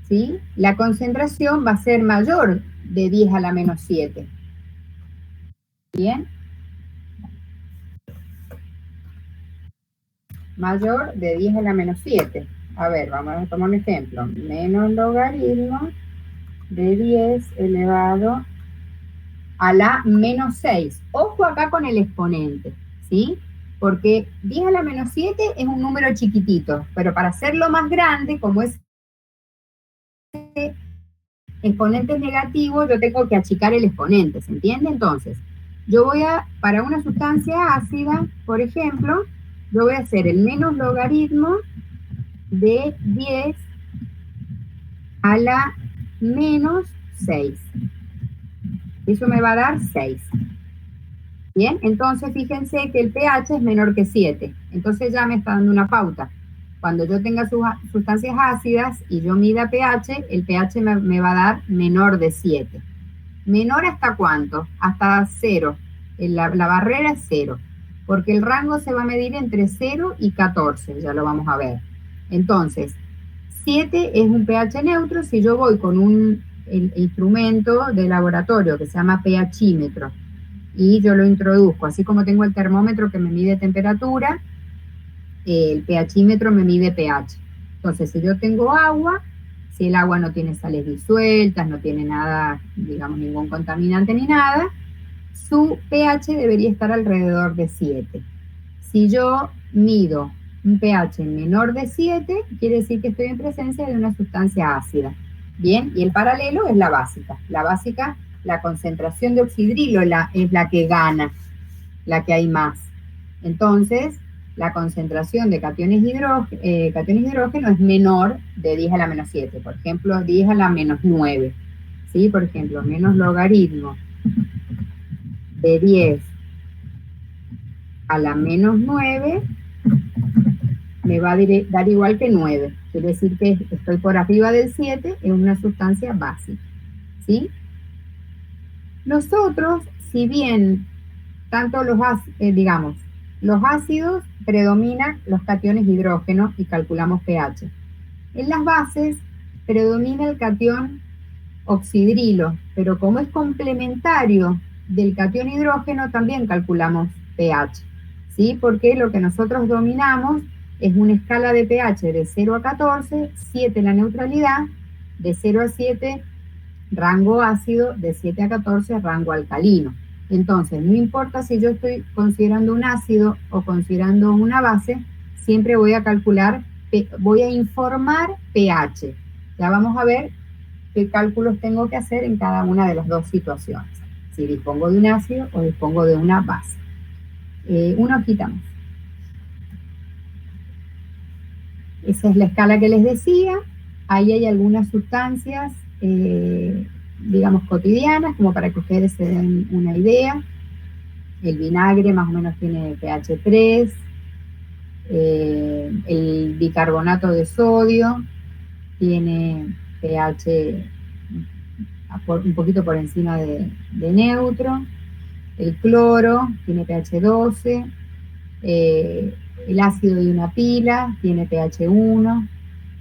¿sí? La concentración va a ser mayor de 10 a la menos 7. ¿Bien? Mayor de 10 a la menos 7. A ver, vamos a tomar un ejemplo. Menos logaritmo de 10 elevado a la menos 6. Ojo acá con el exponente, ¿sí? Porque 10 a la menos 7 es un número chiquitito, pero para hacerlo más grande, como es exponente negativo, yo tengo que achicar el exponente, ¿se entiende? Entonces, yo voy a, para una sustancia ácida, por ejemplo, yo voy a hacer el menos logaritmo de 10 a la menos 6. Eso me va a dar 6. Bien, entonces fíjense que el pH es menor que 7. Entonces ya me está dando una pauta. Cuando yo tenga sustancias ácidas y yo mida pH, el pH me va a dar menor de 7. ¿Menor hasta cuánto? Hasta 0. La barrera es 0. Porque el rango se va a medir entre 0 y 14, ya lo vamos a ver. Entonces, 7 es un pH neutro si yo voy con el instrumento de laboratorio que se llama pHímetro y yo lo introduzco, así como tengo el termómetro que me mide temperatura, el pHímetro me mide pH. Entonces, si yo tengo agua, si el agua no tiene sales disueltas, no tiene nada, digamos, ningún contaminante ni nada, su pH debería estar alrededor de 7. Si yo mido un pH menor de 7, quiere decir que estoy en presencia de una sustancia ácida. Bien, y el paralelo es la básica. La básica, la concentración de oxidrilo es la que gana, la que hay más. Entonces, la concentración de cationes de hidrógeno es menor de 10 a la menos 7. Por ejemplo, 10 a la menos 9. ¿Sí? Por ejemplo, menos logaritmo de 10 a la menos 9 me va a dar igual que 9. Quiere decir que estoy por arriba del 7 en una sustancia básica. ¿Sí? Nosotros, si bien tanto digamos, los ácidos predominan los cationes hidrógeno y calculamos pH. En las bases predomina el catión oxidrilo, pero como es complementario del catión hidrógeno, también calculamos pH, ¿sí? Porque lo que nosotros dominamos es una escala de pH de 0 a 14, 7 la neutralidad, de 0 a 7 rango ácido, de 7 a 14 rango alcalino. Entonces, no importa si yo estoy considerando un ácido o considerando una base, siempre voy a calcular, voy a informar pH. Ya vamos a ver qué cálculos tengo que hacer en cada una de las dos situaciones. Si dispongo de un ácido o dispongo de una base. Una hojita más. Esa es la escala que les decía. Ahí hay algunas sustancias, digamos, cotidianas, como para que ustedes se den una idea. El vinagre más o menos tiene pH 3, el bicarbonato de sodio tiene pH un poquito por encima de neutro, el cloro tiene pH 12, el ácido de una pila tiene pH 1,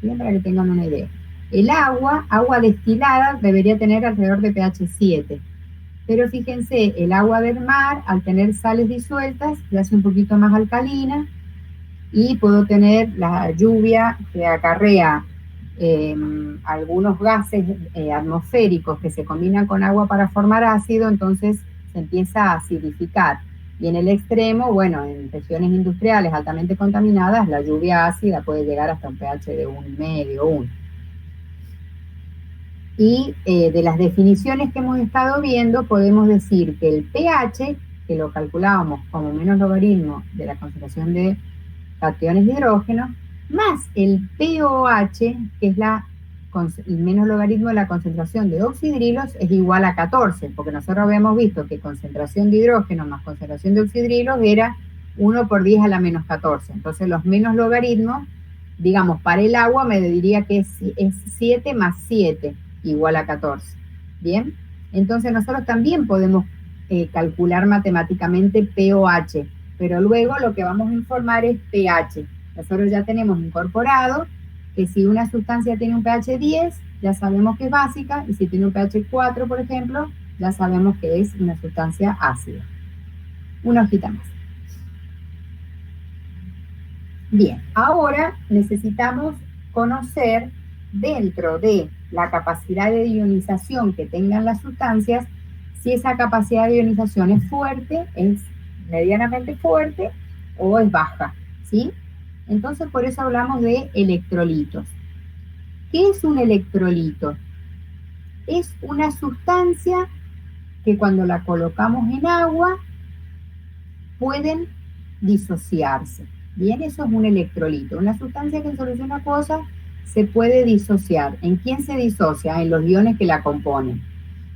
bien, para que tengan una idea. El agua destilada debería tener alrededor de pH 7, pero fíjense, el agua del mar, al tener sales disueltas, se hace un poquito más alcalina, y puedo tener la lluvia que acarrea algunos gases atmosféricos que se combinan con agua para formar ácido, entonces se empieza a acidificar. Y en el extremo, bueno, en regiones industriales altamente contaminadas, la lluvia ácida puede llegar hasta un pH de 1,5, 1. Y de las definiciones que hemos estado viendo, podemos decir que el pH, que lo calculábamos como menos logaritmo de la concentración de cationes de hidrógeno, más el pOH, que es el menos logaritmo de la concentración de oxidrilos, es igual a 14, porque nosotros habíamos visto que concentración de hidrógeno más concentración de oxidrilos era 1 por 10 a la menos 14. Entonces los menos logaritmos, digamos, para el agua me diría que es 7 más 7 igual a 14. Bien, entonces nosotros también podemos calcular matemáticamente pOH, pero luego lo que vamos a informar es pH. Nosotros ya tenemos incorporado que si una sustancia tiene un pH 10, ya sabemos que es básica, y si tiene un pH 4, por ejemplo, ya sabemos que es una sustancia ácida. Una hojita más. Bien, ahora necesitamos conocer, dentro de la capacidad de ionización que tengan las sustancias, si esa capacidad de ionización es fuerte, es medianamente fuerte o es baja, ¿sí? Entonces, por eso hablamos de electrolitos. ¿Qué es un electrolito? Es una sustancia que cuando la colocamos en agua pueden disociarse. Bien, eso es un electrolito. Una sustancia que en solución acuosa se puede disociar. ¿En quién se disocia? En los iones que la componen.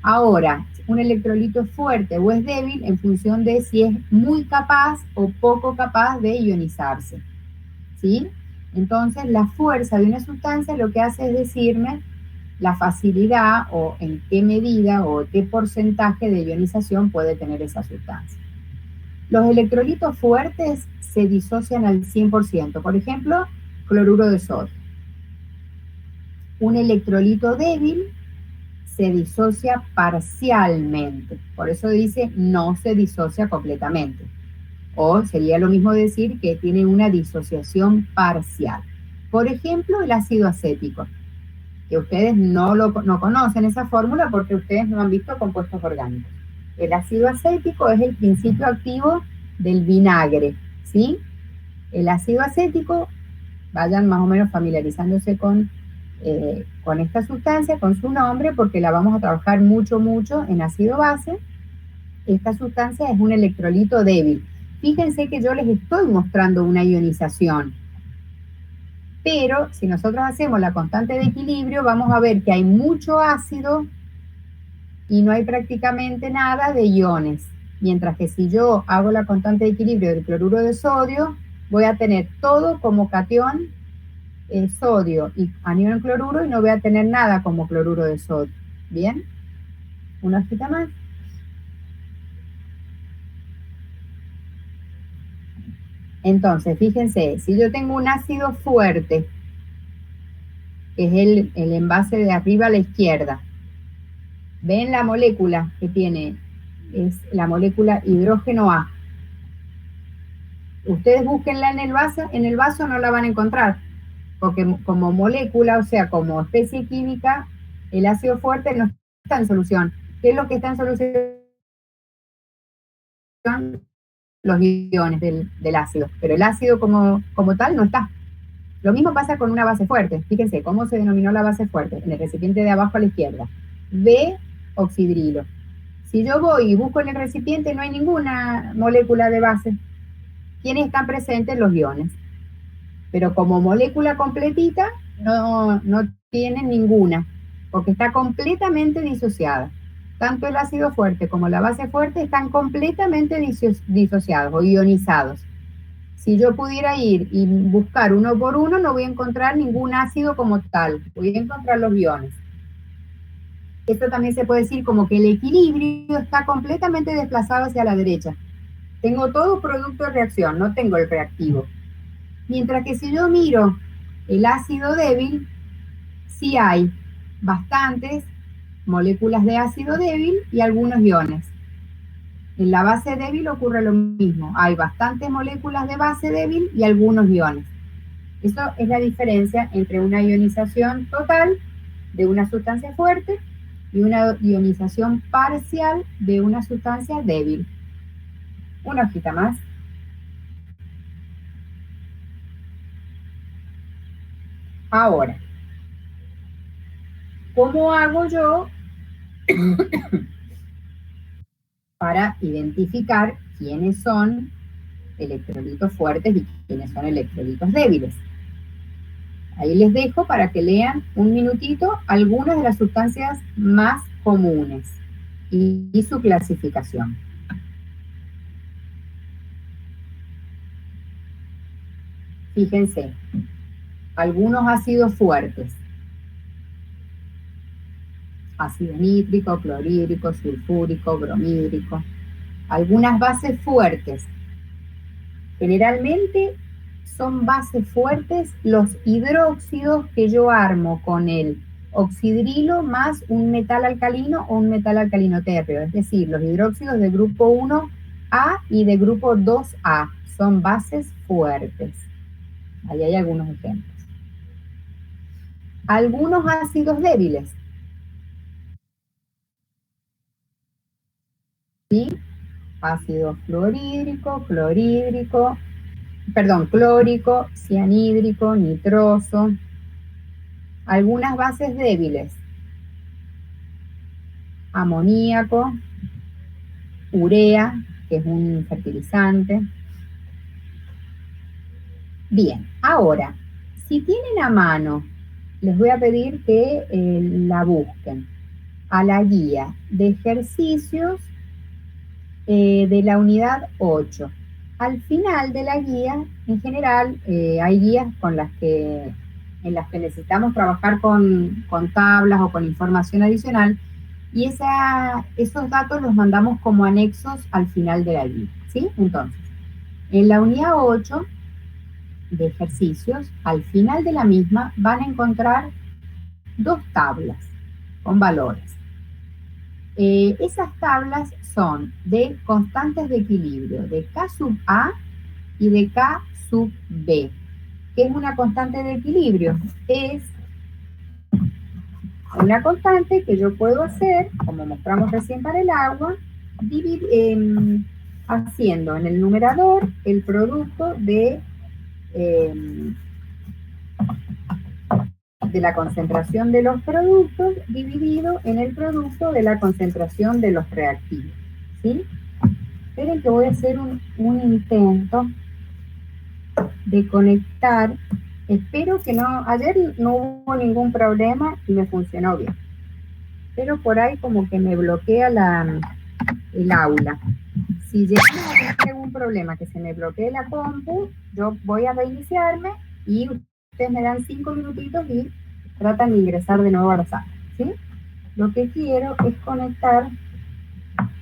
Ahora, un electrolito es fuerte o es débil en función de si es muy capaz o poco capaz de ionizarse, ¿sí? Entonces, la fuerza de una sustancia lo que hace es decirme la facilidad o en qué medida o qué porcentaje de ionización puede tener esa sustancia. Los electrolitos fuertes se disocian al 100%, por ejemplo, cloruro de sodio. Un electrolito débil se disocia parcialmente, por eso dice no se disocia completamente, o sería lo mismo decir que tiene una disociación parcial. Por ejemplo, el ácido acético, que ustedes no conocen esa fórmula porque ustedes no han visto compuestos orgánicos. El ácido acético es el principio activo del vinagre, ¿sí? El ácido acético, vayan más o menos familiarizándose con esta sustancia, con su nombre, porque la vamos a trabajar mucho en ácido base. Esta sustancia es un electrolito débil. Fíjense que yo les estoy mostrando una ionización, pero si nosotros hacemos la constante de equilibrio, vamos a ver que hay mucho ácido y no hay prácticamente nada de iones. Mientras que si yo hago la constante de equilibrio del cloruro de sodio, voy a tener todo como catión sodio y anión cloruro y no voy a tener nada como cloruro de sodio. ¿Bien? Una hojita más. Entonces, fíjense, si yo tengo un ácido fuerte, que es el envase de arriba a la izquierda, ven la molécula que tiene, es la molécula hidrógeno A. Ustedes búsquenla en el vaso no la van a encontrar, porque como molécula, o sea, como especie química, el ácido fuerte no está en solución. ¿Qué es lo que está en solución? Los iones del ácido, pero el ácido como tal no está. Lo mismo pasa con una base fuerte. Fíjense cómo se denominó la base fuerte, en el recipiente de abajo a la izquierda. B-oxidrilo. Si yo voy y busco en el recipiente, no hay ninguna molécula de base. ¿Quiénes están presentes? Los iones. Pero como molécula completita, no tienen ninguna, porque está completamente disociada. Tanto el ácido fuerte como la base fuerte están completamente disociados o ionizados. Si yo pudiera ir y buscar uno por uno, no voy a encontrar ningún ácido como tal, voy a encontrar los iones. Esto también se puede decir como que el equilibrio está completamente desplazado hacia la derecha. Tengo todo producto de reacción, no tengo el reactivo. Mientras que si yo miro el ácido débil, sí hay bastantes moléculas de ácido débil y algunos iones. En la base débil ocurre lo mismo, hay bastantes moléculas de base débil y algunos iones. Eso es la diferencia entre una ionización total de una sustancia fuerte y una ionización parcial de una sustancia débil. Una hojita más. Ahora, ¿cómo hago yo para identificar quiénes son electrolitos fuertes y quiénes son electrolitos débiles? Ahí les dejo para que lean un minutito algunas de las sustancias más comunes y su clasificación. Fíjense, algunos ácidos fuertes: ácido nítrico, clorhídrico, sulfúrico, bromídrico. Algunas bases fuertes. Generalmente son bases fuertes los hidróxidos que yo armo con el oxidrilo más un metal alcalino o un metal alcalino térreo. Es decir, los hidróxidos de grupo 1A y de grupo 2A son bases fuertes. Ahí hay algunos ejemplos. Algunos ácidos débiles. ¿Sí? Ácido fluorhídrico, clórico, cianhídrico, nitroso. Algunas bases débiles: amoníaco, urea, que es un fertilizante. Bien, ahora, si tienen a mano, les voy a pedir que la busquen a la guía de ejercicios de la unidad 8. Al final de la guía, en general, hay guías en las que necesitamos trabajar con tablas o con información adicional, y esos datos los mandamos como anexos al final de la guía, ¿sí? Entonces, en la unidad 8 de ejercicios, al final de la misma, van a encontrar 2 tablas con valores. Esas tablas son de constantes de equilibrio, de K sub A y de K sub B. ¿Qué es una constante de equilibrio? Es una constante que yo puedo hacer, como mostramos recién para el agua, haciendo en el numerador el producto de la concentración de los productos dividido en el producto de la concentración de los reactivos, ¿sí? Esperen que voy a hacer un intento de conectar. Espero que no, ayer no hubo ningún problema y me funcionó bien, pero por ahí como que me bloquea el aula. Si llegamos a tener algún problema que se me bloquee la compu, yo voy a reiniciarme y ustedes me dan 5 minutitos y tratan de ingresar de nuevo a la sala, ¿sí? Lo que quiero es conectar.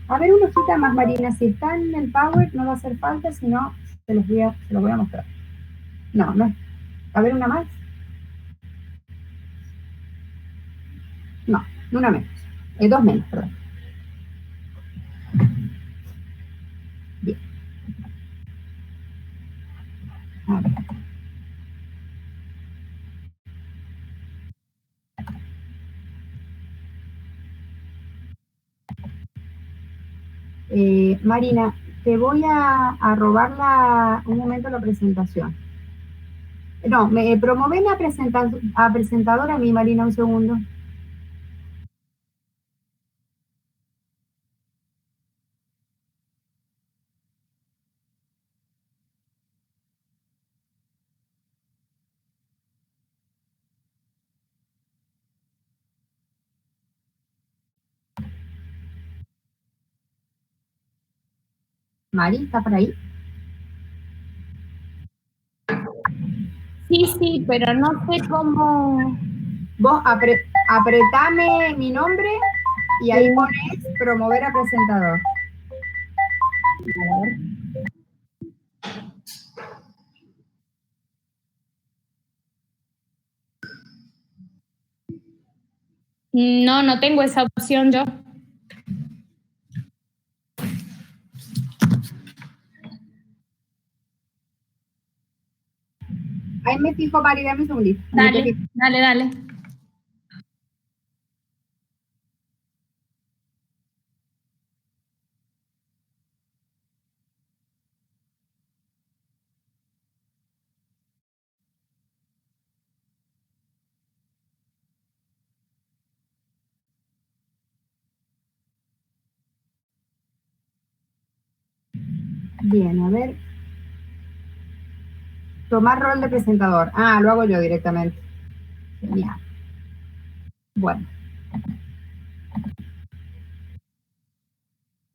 A ver, una hojita más, Marina, si está en el Power no va a hacer falta, sino Se los voy a mostrar. No, no es. A ver, una más. No, una menos. 2 menos, perdón. Bien. A ver. Marina, te voy a robar un momento la presentación. No, promoveme a presentadora a mí, Marina, un segundo. Mari, ¿está por ahí? Sí, pero no sé cómo... Vos apretame mi nombre y ahí pones promover a presentador. A ver. No, no tengo esa opción yo. Ahí me fijo, Mari, dame un segundito. Dale. Bien, a ver. Tomar rol de presentador. Ah, lo hago yo directamente. Genial. Bueno.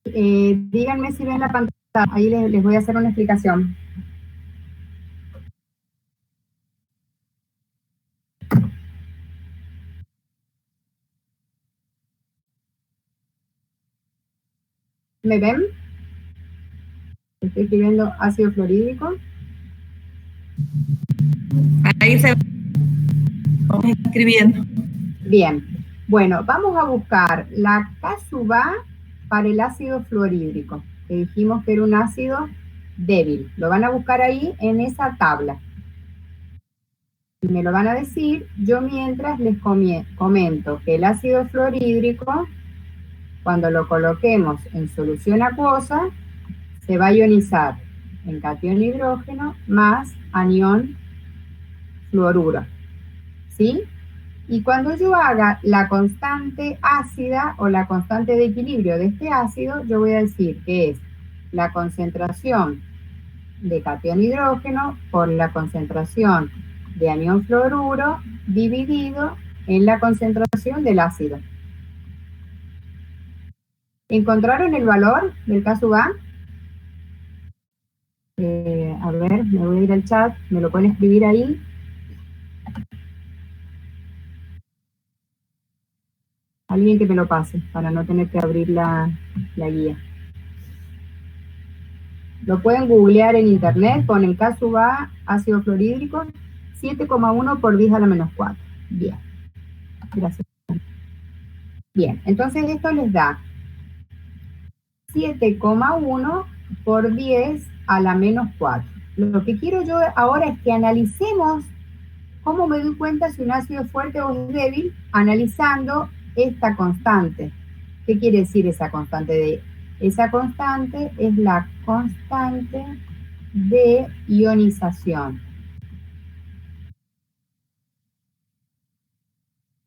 Díganme si ven la pantalla. Ahí les voy a hacer una explicación. ¿Me ven? Estoy escribiendo ácido fluorhídrico. Ahí se vamos escribiendo. Bien. Bueno, vamos a buscar la K-A para el ácido fluorhídrico, que dijimos que era un ácido débil. Lo van a buscar ahí en esa tabla. Y me lo van a decir, yo mientras les comento que el ácido fluorhídrico, cuando lo coloquemos en solución acuosa, se va a ionizar en catión hidrógeno más anión fluoruro. ¿Sí? Y cuando yo haga la constante ácida o la constante de equilibrio de este ácido, yo voy a decir que es la concentración de catión hidrógeno por la concentración de anión fluoruro dividido en la concentración del ácido. ¿Encontraron el valor del K-A? A ver, me voy a ir al chat, me lo pueden escribir ahí. Alguien que me lo pase, para no tener que abrir la guía. Lo pueden googlear en internet, ponen K-A, ácido fluorhídrico, 7,1 por 10 a la menos 4. Bien, gracias. Bien, entonces esto les da 7,1 por 10 a la menos 4. Lo que quiero yo ahora es que analicemos cómo me doy cuenta si un ácido es fuerte o es débil, analizando esta constante. ¿Qué quiere decir esa constante? Esa constante es la constante de ionización.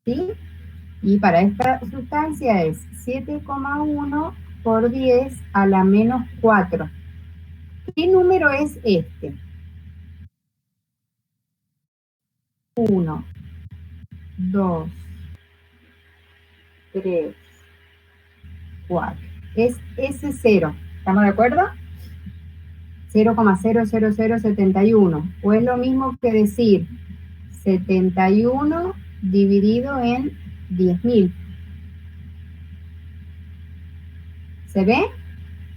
¿Sí? Y para esta sustancia es 7,1 por 10 a la menos 4. ¿Qué número es este? 1, 2, 3, 4. Es S0. ¿Estamos de acuerdo? 0,00071. O es lo mismo que decir 71 dividido en 10.000. ¿Se ve?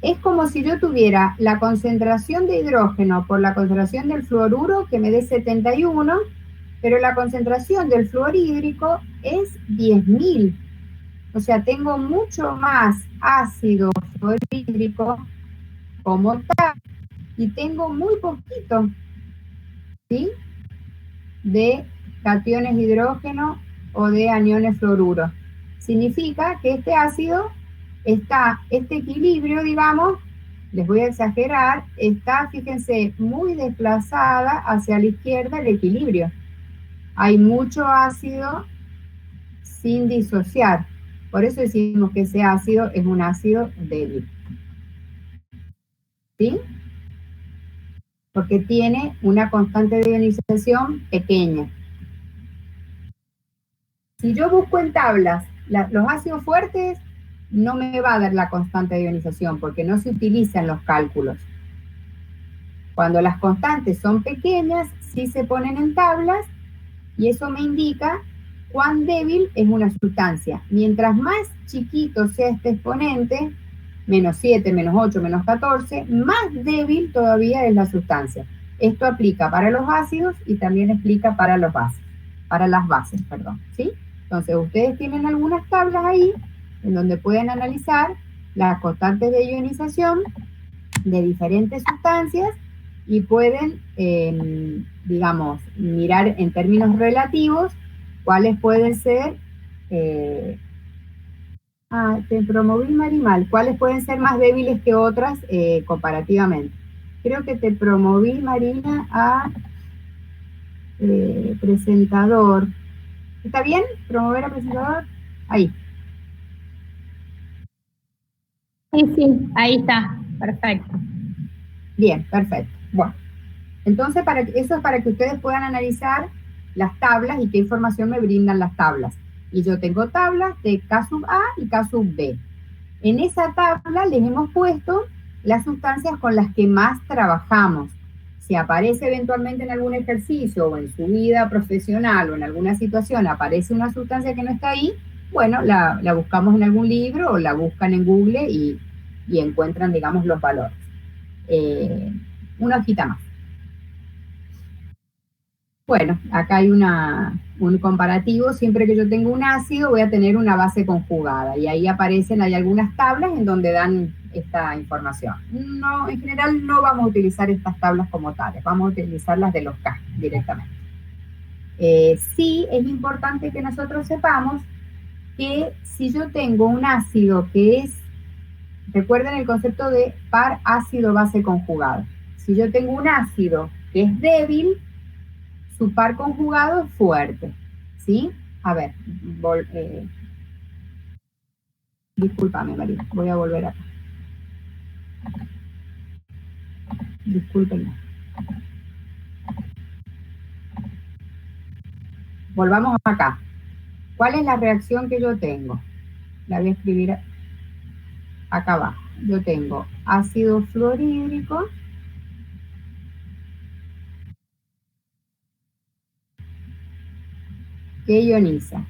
Es como si yo tuviera la concentración de hidrógeno por la concentración del fluoruro, que me dé 71, pero la concentración del fluorhídrico es 10.000. O sea, tengo mucho más ácido fluorhídrico como tal, y tengo muy poquito, ¿sí?, de cationes de hidrógeno o de aniones fluoruro. Significa que este ácido está, este equilibrio, digamos, les voy a exagerar, está, fíjense, muy desplazada hacia la izquierda el equilibrio. Hay mucho ácido sin disociar. Por eso decimos que ese ácido es un ácido débil. ¿Sí? Porque tiene una constante de ionización pequeña. Si yo busco en tablas los ácidos fuertes, no me va a dar la constante de ionización porque no se utilizan los cálculos. Cuando las constantes son pequeñas, sí se ponen en tablas y eso me indica cuán débil es una sustancia. Mientras más chiquito sea este exponente, menos 7, menos 8, menos 14, más débil todavía es la sustancia. Esto aplica para los ácidos y también explica para las bases, ¿sí? Entonces, ustedes tienen algunas tablas ahí en donde pueden analizar las constantes de ionización de diferentes sustancias y pueden, digamos, mirar en términos relativos cuáles pueden ser, te promoví Marimal, cuáles pueden ser más débiles que otras comparativamente. Creo que te promoví, Marina, a presentador. ¿Está bien? ¿Promover a presentador? Ahí. Sí, ahí está, perfecto. Bien, perfecto. Bueno, entonces eso es para que ustedes puedan analizar las tablas y qué información me brindan las tablas. Y yo tengo tablas de K sub A y K sub B. En esa tabla les hemos puesto las sustancias con las que más trabajamos. Si aparece eventualmente en algún ejercicio o en su vida profesional o en alguna situación aparece una sustancia que no está ahí, bueno, la buscamos en algún libro o la buscan en Google y encuentran, digamos, los valores. Una hojita más. Bueno, acá hay un comparativo. Siempre que yo tengo un ácido voy a tener una base conjugada y ahí hay algunas tablas en donde dan esta información. No, en general no vamos a utilizar estas tablas como tales, vamos a utilizar las de los K directamente. Sí es importante que nosotros sepamos que si yo tengo un ácido que es, recuerden el concepto de par ácido-base conjugado. Si yo tengo un ácido que es débil, su par conjugado es fuerte, ¿sí? A ver, discúlpame, María, voy a volver acá. Discúlpenme. Volvamos acá. ¿Cuál es la reacción que yo tengo? La voy a escribir acá abajo. Yo tengo ácido fluorhídrico que ioniza.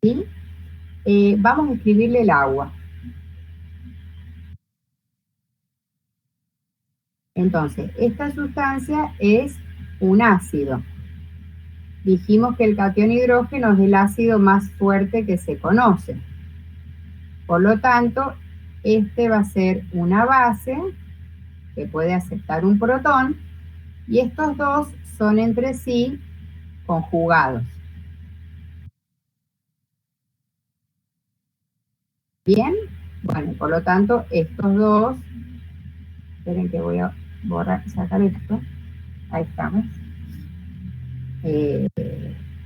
¿Sí? Vamos a escribirle el agua. Entonces, esta sustancia es un ácido. Dijimos que el catión hidrógeno es el ácido más fuerte que se conoce. Por lo tanto, este va a ser una base que puede aceptar un protón y estos dos son entre sí conjugados. Bien, bueno, por lo tanto, estos dos, esperen que voy a sacar esto, ahí estamos.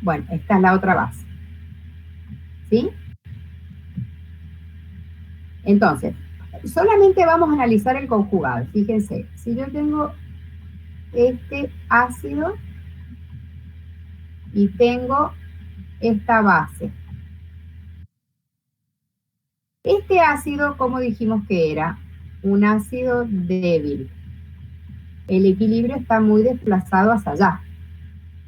Bueno, esta es la otra base, ¿sí? Entonces, solamente vamos a analizar el conjugado. Fíjense, si yo tengo este ácido y tengo esta base. Este ácido, como dijimos que era, un ácido débil. El equilibrio está muy desplazado hacia allá.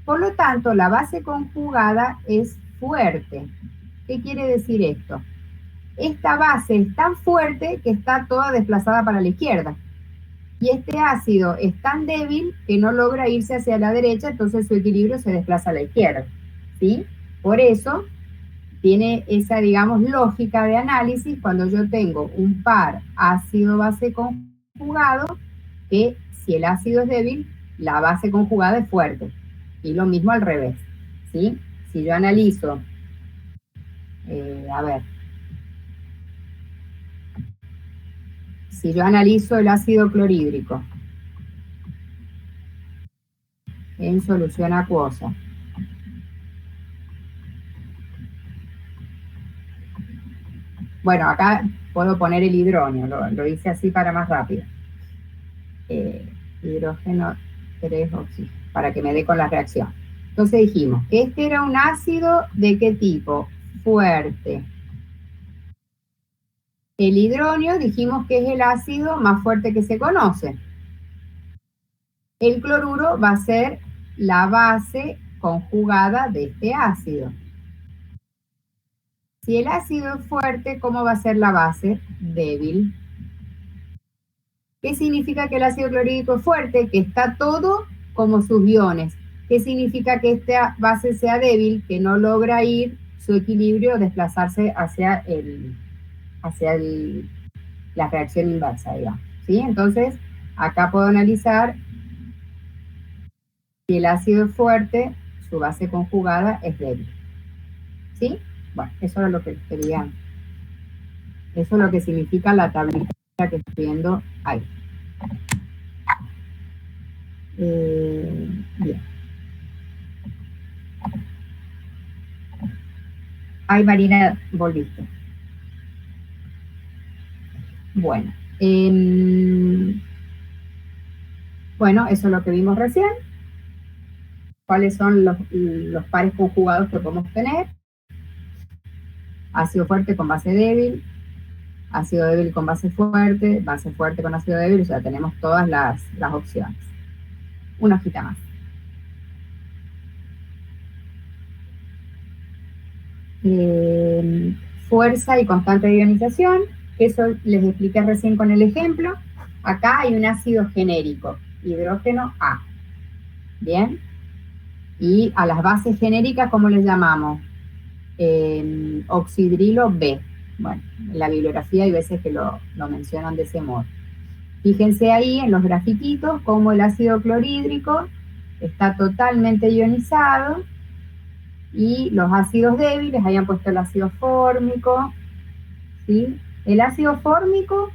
Por lo tanto, la base conjugada es fuerte. ¿Qué quiere decir esto? Esta base es tan fuerte que está toda desplazada para la izquierda. Y este ácido es tan débil que no logra irse hacia la derecha, entonces su equilibrio se desplaza a la izquierda, ¿sí? Por eso tiene esa, digamos, lógica de análisis cuando yo tengo un par ácido-base conjugado, que si el ácido es débil, la base conjugada es fuerte. Y lo mismo al revés, ¿sí? Si yo analizo, si yo analizo el ácido clorhídrico en solución acuosa, bueno, acá puedo poner el hidróneo, lo hice así para más rápido. Hidrógeno 3 oxígeno, para que me dé con la reacción. Entonces dijimos que este era un ácido ¿de qué tipo? Fuerte. El hidróneo dijimos que es el ácido más fuerte que se conoce. El cloruro va a ser la base conjugada de este ácido. Si el ácido es fuerte, ¿cómo va a ser la base? Débil. ¿Qué significa que el ácido clorhídrico es fuerte? Que está todo como sus iones. ¿Qué significa que esta base sea débil? Que no logra ir su equilibrio, desplazarse hacia la reacción inversa, digamos. ¿Sí? Entonces, acá puedo analizar si el ácido es fuerte, su base conjugada es débil. ¿Sí? Bueno, eso es lo que quería. Eso es lo que significa la tablita que estoy viendo ahí. Bien. Ay, Marina, volviste. Bueno. Bueno, eso es lo que vimos recién. ¿Cuáles son los pares conjugados que podemos tener? Ácido fuerte con base débil, ácido débil con base fuerte con ácido débil, o sea, tenemos todas las opciones. Una hojita más. Fuerza y constante de ionización, eso les expliqué recién con el ejemplo. Acá hay un ácido genérico, hidrógeno A. Bien. Y a las bases genéricas, ¿cómo les llamamos? Oxidrilo B. Bueno, en la bibliografía hay veces que lo mencionan de ese modo. Fíjense ahí en los grafiquitos cómo el ácido clorhídrico está totalmente ionizado y los ácidos débiles, hayan puesto el ácido fórmico, ¿sí? El ácido fórmico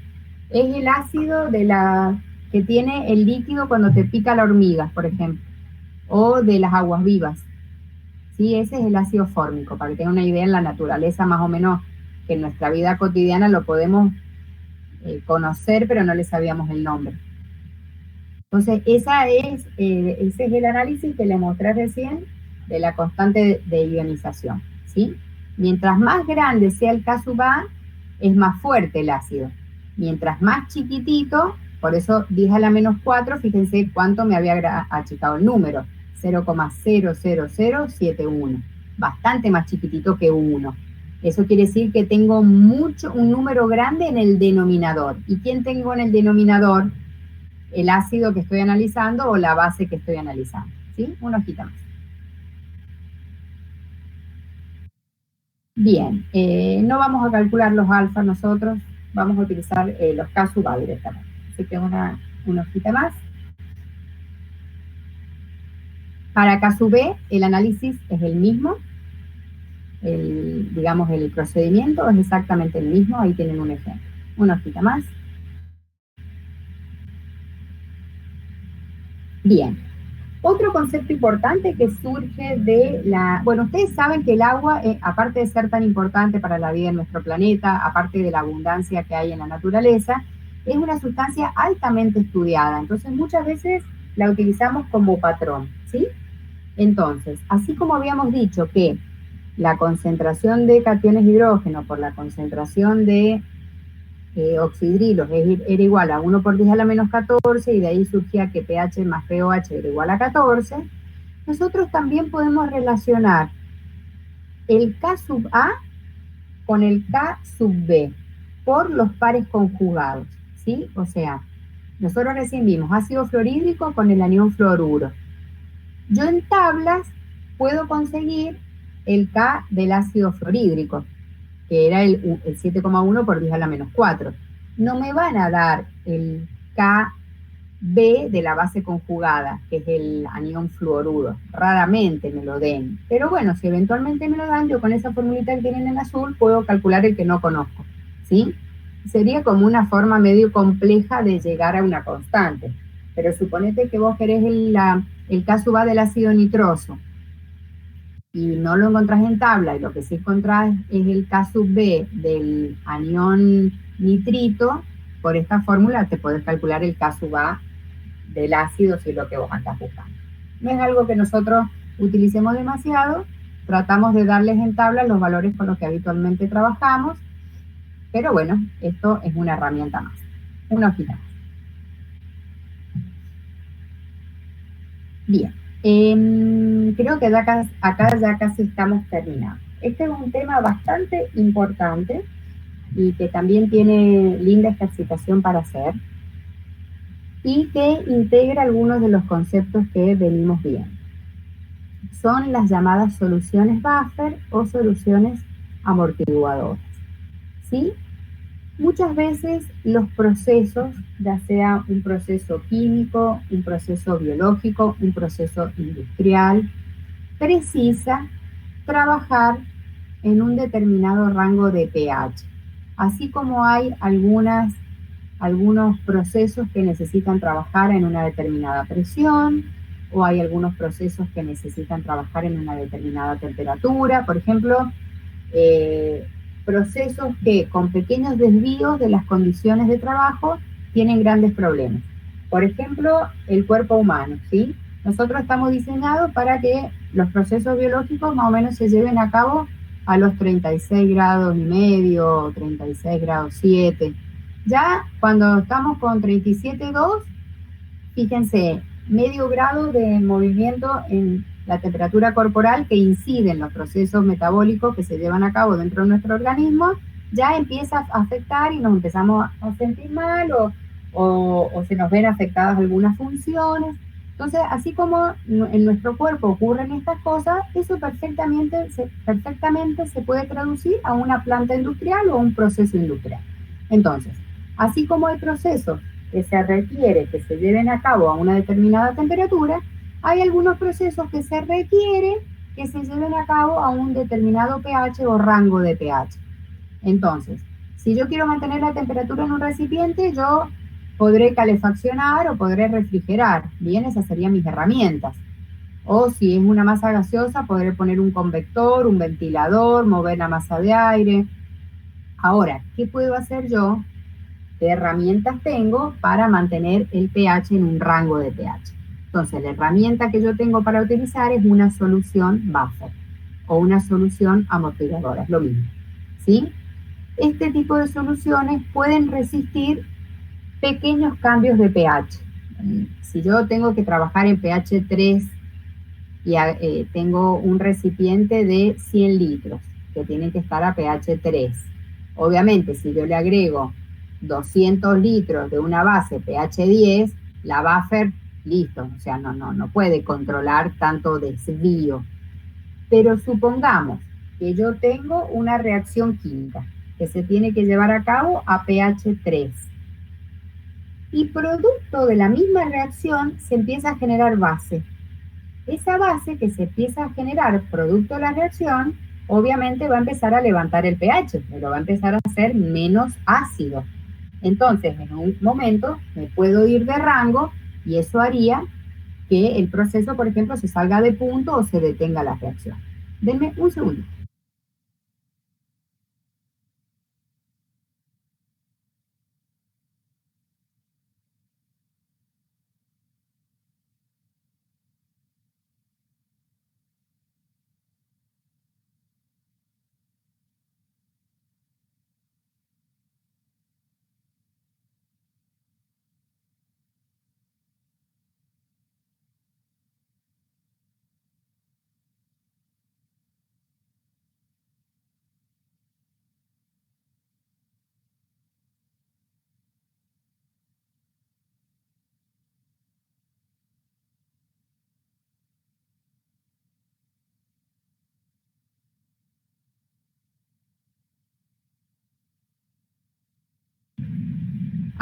es el ácido que tiene el líquido cuando te pica la hormiga, por ejemplo, o de las aguas vivas. ¿Sí? Ese es el ácido fórmico, para que tengan una idea en la naturaleza más o menos, que en nuestra vida cotidiana lo podemos conocer, pero no le sabíamos el nombre. Entonces, ese es el análisis que les mostré recién de la constante de ionización, ¿sí? Mientras más grande sea el K sub A, es más fuerte el ácido. Mientras más chiquitito, por eso 10 a la menos 4, fíjense cuánto me había achicado el número, 0,00071, bastante más chiquitito que 1. Eso quiere decir que tengo un número grande en el denominador. ¿Y quién tengo en el denominador? El ácido que estoy analizando o la base que estoy analizando. ¿Sí? Una hojita más. Bien, no vamos a calcular los alfa nosotros, vamos a utilizar los K sub A directamente. Así que una hojita más. Para K sub B, el análisis es el mismo. Digamos, el procedimiento es exactamente el mismo. Ahí tienen un ejemplo. Una hojita más. Bien. Otro concepto importante que surge de bueno, ustedes saben que el agua, aparte de ser tan importante para la vida en nuestro planeta, aparte de la abundancia que hay en la naturaleza, es una sustancia altamente estudiada. Entonces, muchas veces la utilizamos como patrón, ¿sí? Entonces, así como habíamos dicho que la concentración de cationes de hidrógeno por la concentración de oxidrilos era igual a 1 por 10 a la menos 14, y de ahí surgía que pH más pOH era igual a 14, nosotros también podemos relacionar el K sub A con el K sub B por los pares conjugados, ¿sí? O sea, nosotros recién vimos ácido fluorhídrico con el anión fluoruro. Yo en tablas puedo conseguir el K del ácido fluorhídrico, que era el 7,1 por 10 a la menos 4. No me van a dar el KB de la base conjugada, que es el anión fluoruro. Raramente me lo den. Pero bueno, si eventualmente me lo dan, yo con esa formulita que tienen en azul puedo calcular el que no conozco, ¿sí? Sería como una forma medio compleja de llegar a una constante. Pero suponete que vos querés el K sub A del ácido nitroso y no lo encontrás en tabla, y lo que sí encontrás es el K sub B del anión nitrito, por esta fórmula te podés calcular el K sub A del ácido si es lo que vos andás buscando. No es algo que nosotros utilicemos demasiado, tratamos de darles en tabla los valores con los que habitualmente trabajamos, pero bueno, esto es una herramienta más, una hojita más. Bien, creo que acá ya casi estamos terminando. Este es un tema bastante importante y que también tiene linda ejercitación para hacer y que integra algunos de los conceptos que venimos viendo. Son las llamadas soluciones buffer o soluciones amortiguadoras, ¿sí? Muchas veces los procesos, ya sea un proceso químico, un proceso biológico, un proceso industrial, precisa trabajar en un determinado rango de pH. Así como hay algunos procesos que necesitan trabajar en una determinada presión, o hay algunos procesos que necesitan trabajar en una determinada temperatura. Por ejemplo, procesos que con pequeños desvíos de las condiciones de trabajo tienen grandes problemas. Por ejemplo, el cuerpo humano, ¿sí? Nosotros estamos diseñados para que los procesos biológicos más o menos se lleven a cabo a los 36 grados y medio, 36 grados 7. Ya cuando estamos con 37,2, fíjense, medio grado de movimiento en la temperatura corporal que incide en los procesos metabólicos que se llevan a cabo dentro de nuestro organismo, ya empieza a afectar y nos empezamos a sentir mal o se nos ven afectadas algunas funciones. Entonces, así como en nuestro cuerpo ocurren estas cosas, eso perfectamente se puede traducir a una planta industrial o a un proceso industrial. Entonces, así como hay procesos que se requiere que se lleven a cabo a una determinada temperatura, hay algunos procesos que se requiere que se lleven a cabo a un determinado pH o rango de pH. Entonces, si yo quiero mantener la temperatura en un recipiente, yo podré calefaccionar o podré refrigerar. Bien, esas serían mis herramientas. O si es una masa gaseosa, podré poner un convector, un ventilador, mover la masa de aire. Ahora, ¿qué puedo hacer yo? ¿Qué herramientas tengo para mantener el pH en un rango de pH? Entonces, la herramienta que yo tengo para utilizar es una solución buffer o una solución amortiguadora, es lo mismo, ¿sí? Este tipo de soluciones pueden resistir pequeños cambios de pH. Si yo tengo que trabajar en pH 3 y tengo un recipiente de 100 litros que tienen que estar a pH 3, obviamente si yo le agrego 200 litros de una base pH 10, la buffer, listo, o sea, no puede controlar tanto desvío. Pero supongamos que yo tengo una reacción química que se tiene que llevar a cabo a pH 3. Y producto de la misma reacción se empieza a generar base. Esa base que se empieza a generar producto de la reacción, obviamente va a empezar a levantar el pH, pero va a empezar a ser menos ácido. Entonces, en un momento me puedo ir de rango y eso haría que el proceso, por ejemplo, se salga de punto o se detenga la reacción. Denme un segundo.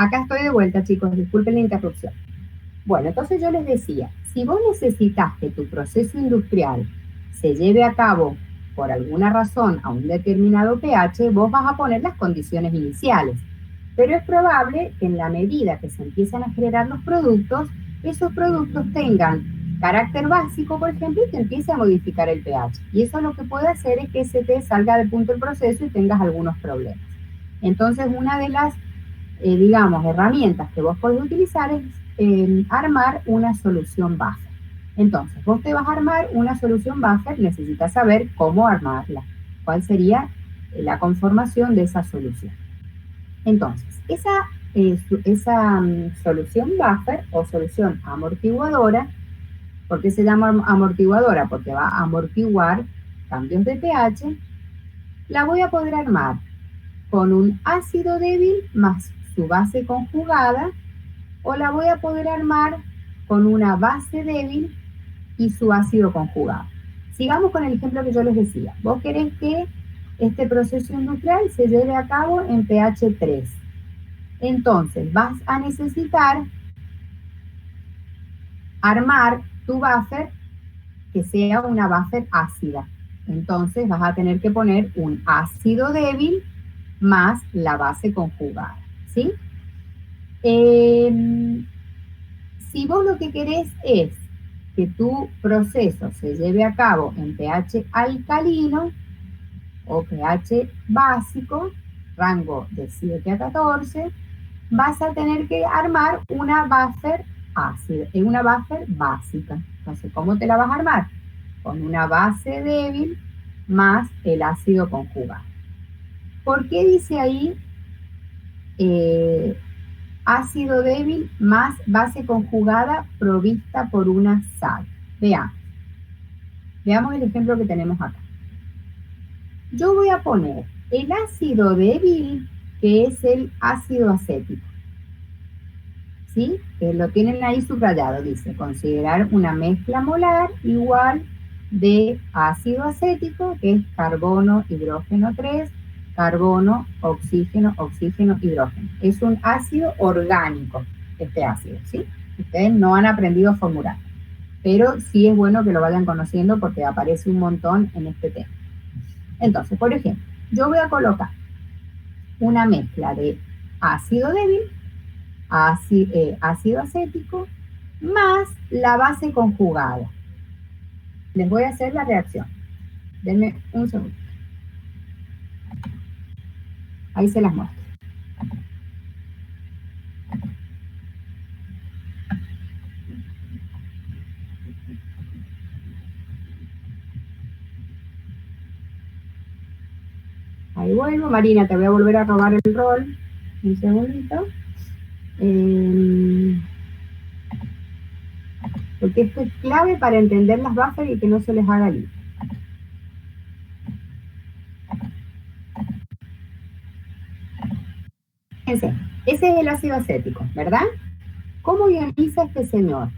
Acá estoy de vuelta, chicos, disculpen la interrupción. Bueno, entonces yo les decía, si vos necesitas que tu proceso industrial se lleve a cabo por alguna razón a un determinado pH, vos vas a poner las condiciones iniciales. Pero es probable que en la medida que se empiezan a generar los productos, esos productos tengan carácter básico, por ejemplo, y te empiece a modificar el pH. Y eso lo que puede hacer es que se te salga de punto el proceso y tengas algunos problemas. Entonces, una de las, digamos, herramientas que vos podés utilizar es armar una solución buffer. Entonces, vos te vas a armar una solución buffer, necesitas saber cómo armarla, cuál sería la conformación de esa solución. Entonces, esa solución buffer o solución amortiguadora, ¿por qué se llama amortiguadora? Porque va a amortiguar cambios de pH, la voy a poder armar con un ácido débil más su base conjugada, o la voy a poder armar con una base débil y su ácido conjugado. Sigamos con el ejemplo que yo les decía. Vos querés que este proceso industrial se lleve a cabo en pH 3. Entonces vas a necesitar armar tu buffer que sea una buffer ácida. Entonces vas a tener que poner un ácido débil más la base conjugada, ¿sí? Si vos lo que querés es que tu proceso se lleve a cabo en pH alcalino o pH básico, rango de 7 a 14, vas a tener que armar una buffer ácida, una buffer básica. Entonces, ¿cómo te la vas a armar? Con una base débil más el ácido conjugado. ¿Por qué dice ahí ácido débil más base conjugada provista por una sal? Veamos el ejemplo que tenemos acá. Yo voy a poner el ácido débil, que es el ácido acético. ¿Sí? Lo tienen ahí subrayado, dice, considerar una mezcla molar igual de ácido acético, que es carbono, hidrógeno 3, carbono, oxígeno, oxígeno, hidrógeno. Es un ácido orgánico, este ácido, ¿sí? Ustedes no han aprendido a formular, pero sí es bueno que lo vayan conociendo porque aparece un montón en este tema. Entonces, por ejemplo, yo voy a colocar una mezcla de ácido débil, ácido acético, más la base conjugada. Les voy a hacer la reacción. Denme un segundo. Ahí se las muestro. Ahí vuelvo. Marina, te voy a volver a robar el rol. Un segundito. Porque esto es clave para entender las buffers y que no se les haga lío. Fíjense, ese es el ácido acético, ¿verdad? ¿Cómo ioniza este señor?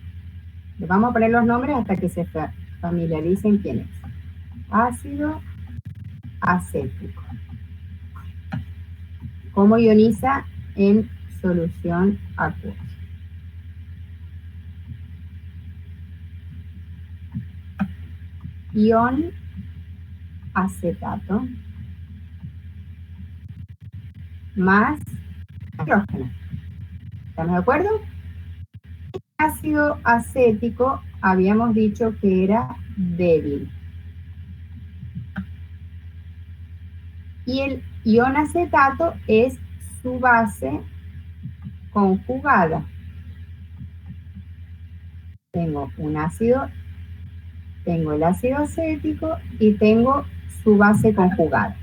Le vamos a poner los nombres hasta que se familiaricen quién es. Ácido acético. ¿Cómo ioniza en solución acuosa? Ion acetato más hidrógeno. ¿Estamos de acuerdo? El ácido acético habíamos dicho que era débil. Y el ion acetato es su base conjugada. Tengo un ácido, tengo el ácido acético y tengo su base conjugada.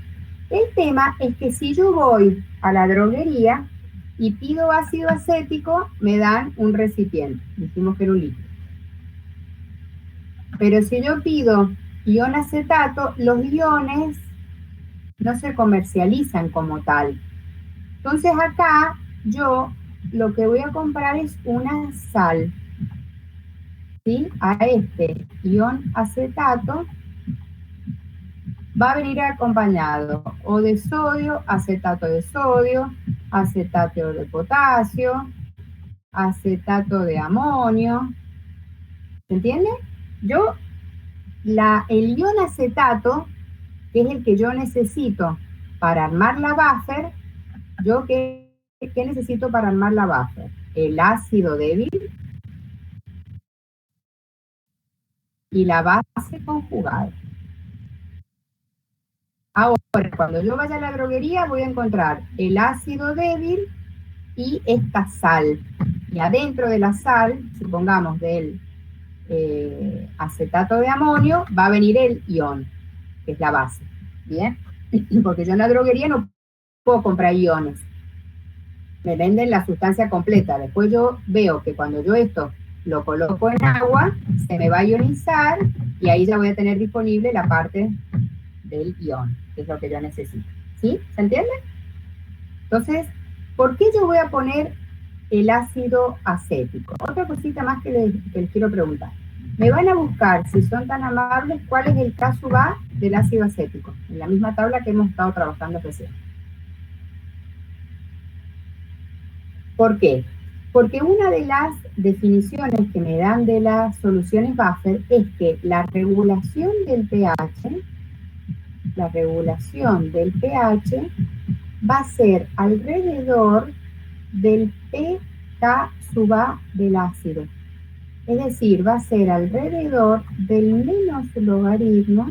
El tema es que si yo voy a la droguería y pido ácido acético, me dan un recipiente. Dijimos que era un líquido. Pero si yo pido ion acetato, los iones no se comercializan como tal. Entonces acá yo lo que voy a comprar es una sal, ¿sí? A este ion acetato va a venir acompañado o de sodio, acetato de sodio, acetato de potasio, acetato de amonio, ¿se entiende? El ion acetato, que es el que yo necesito para armar la buffer, ¿qué necesito para armar la buffer? El ácido débil y la base conjugada. Ahora, cuando yo vaya a la droguería voy a encontrar el ácido débil y esta sal. Y adentro de la sal, supongamos del acetato de amonio, va a venir el ion, que es la base. ¿Bien? Porque yo en la droguería no puedo comprar iones. Me venden la sustancia completa. Después yo veo que cuando yo esto lo coloco en agua, se me va a ionizar y ahí ya voy a tener disponible la parte del ion, que es lo que yo necesito. ¿Sí? ¿Se entiende? Entonces, ¿por qué yo voy a poner el ácido acético? Otra cosita más que les quiero preguntar. Me van a buscar, si son tan amables, cuál es el K sub A del ácido acético, en la misma tabla que hemos estado trabajando recién. ¿Por qué? Porque una de las definiciones que me dan de las soluciones buffer es que la regulación del pH va a ser alrededor del pK sub A del ácido. Es decir, va a ser alrededor del menos logaritmo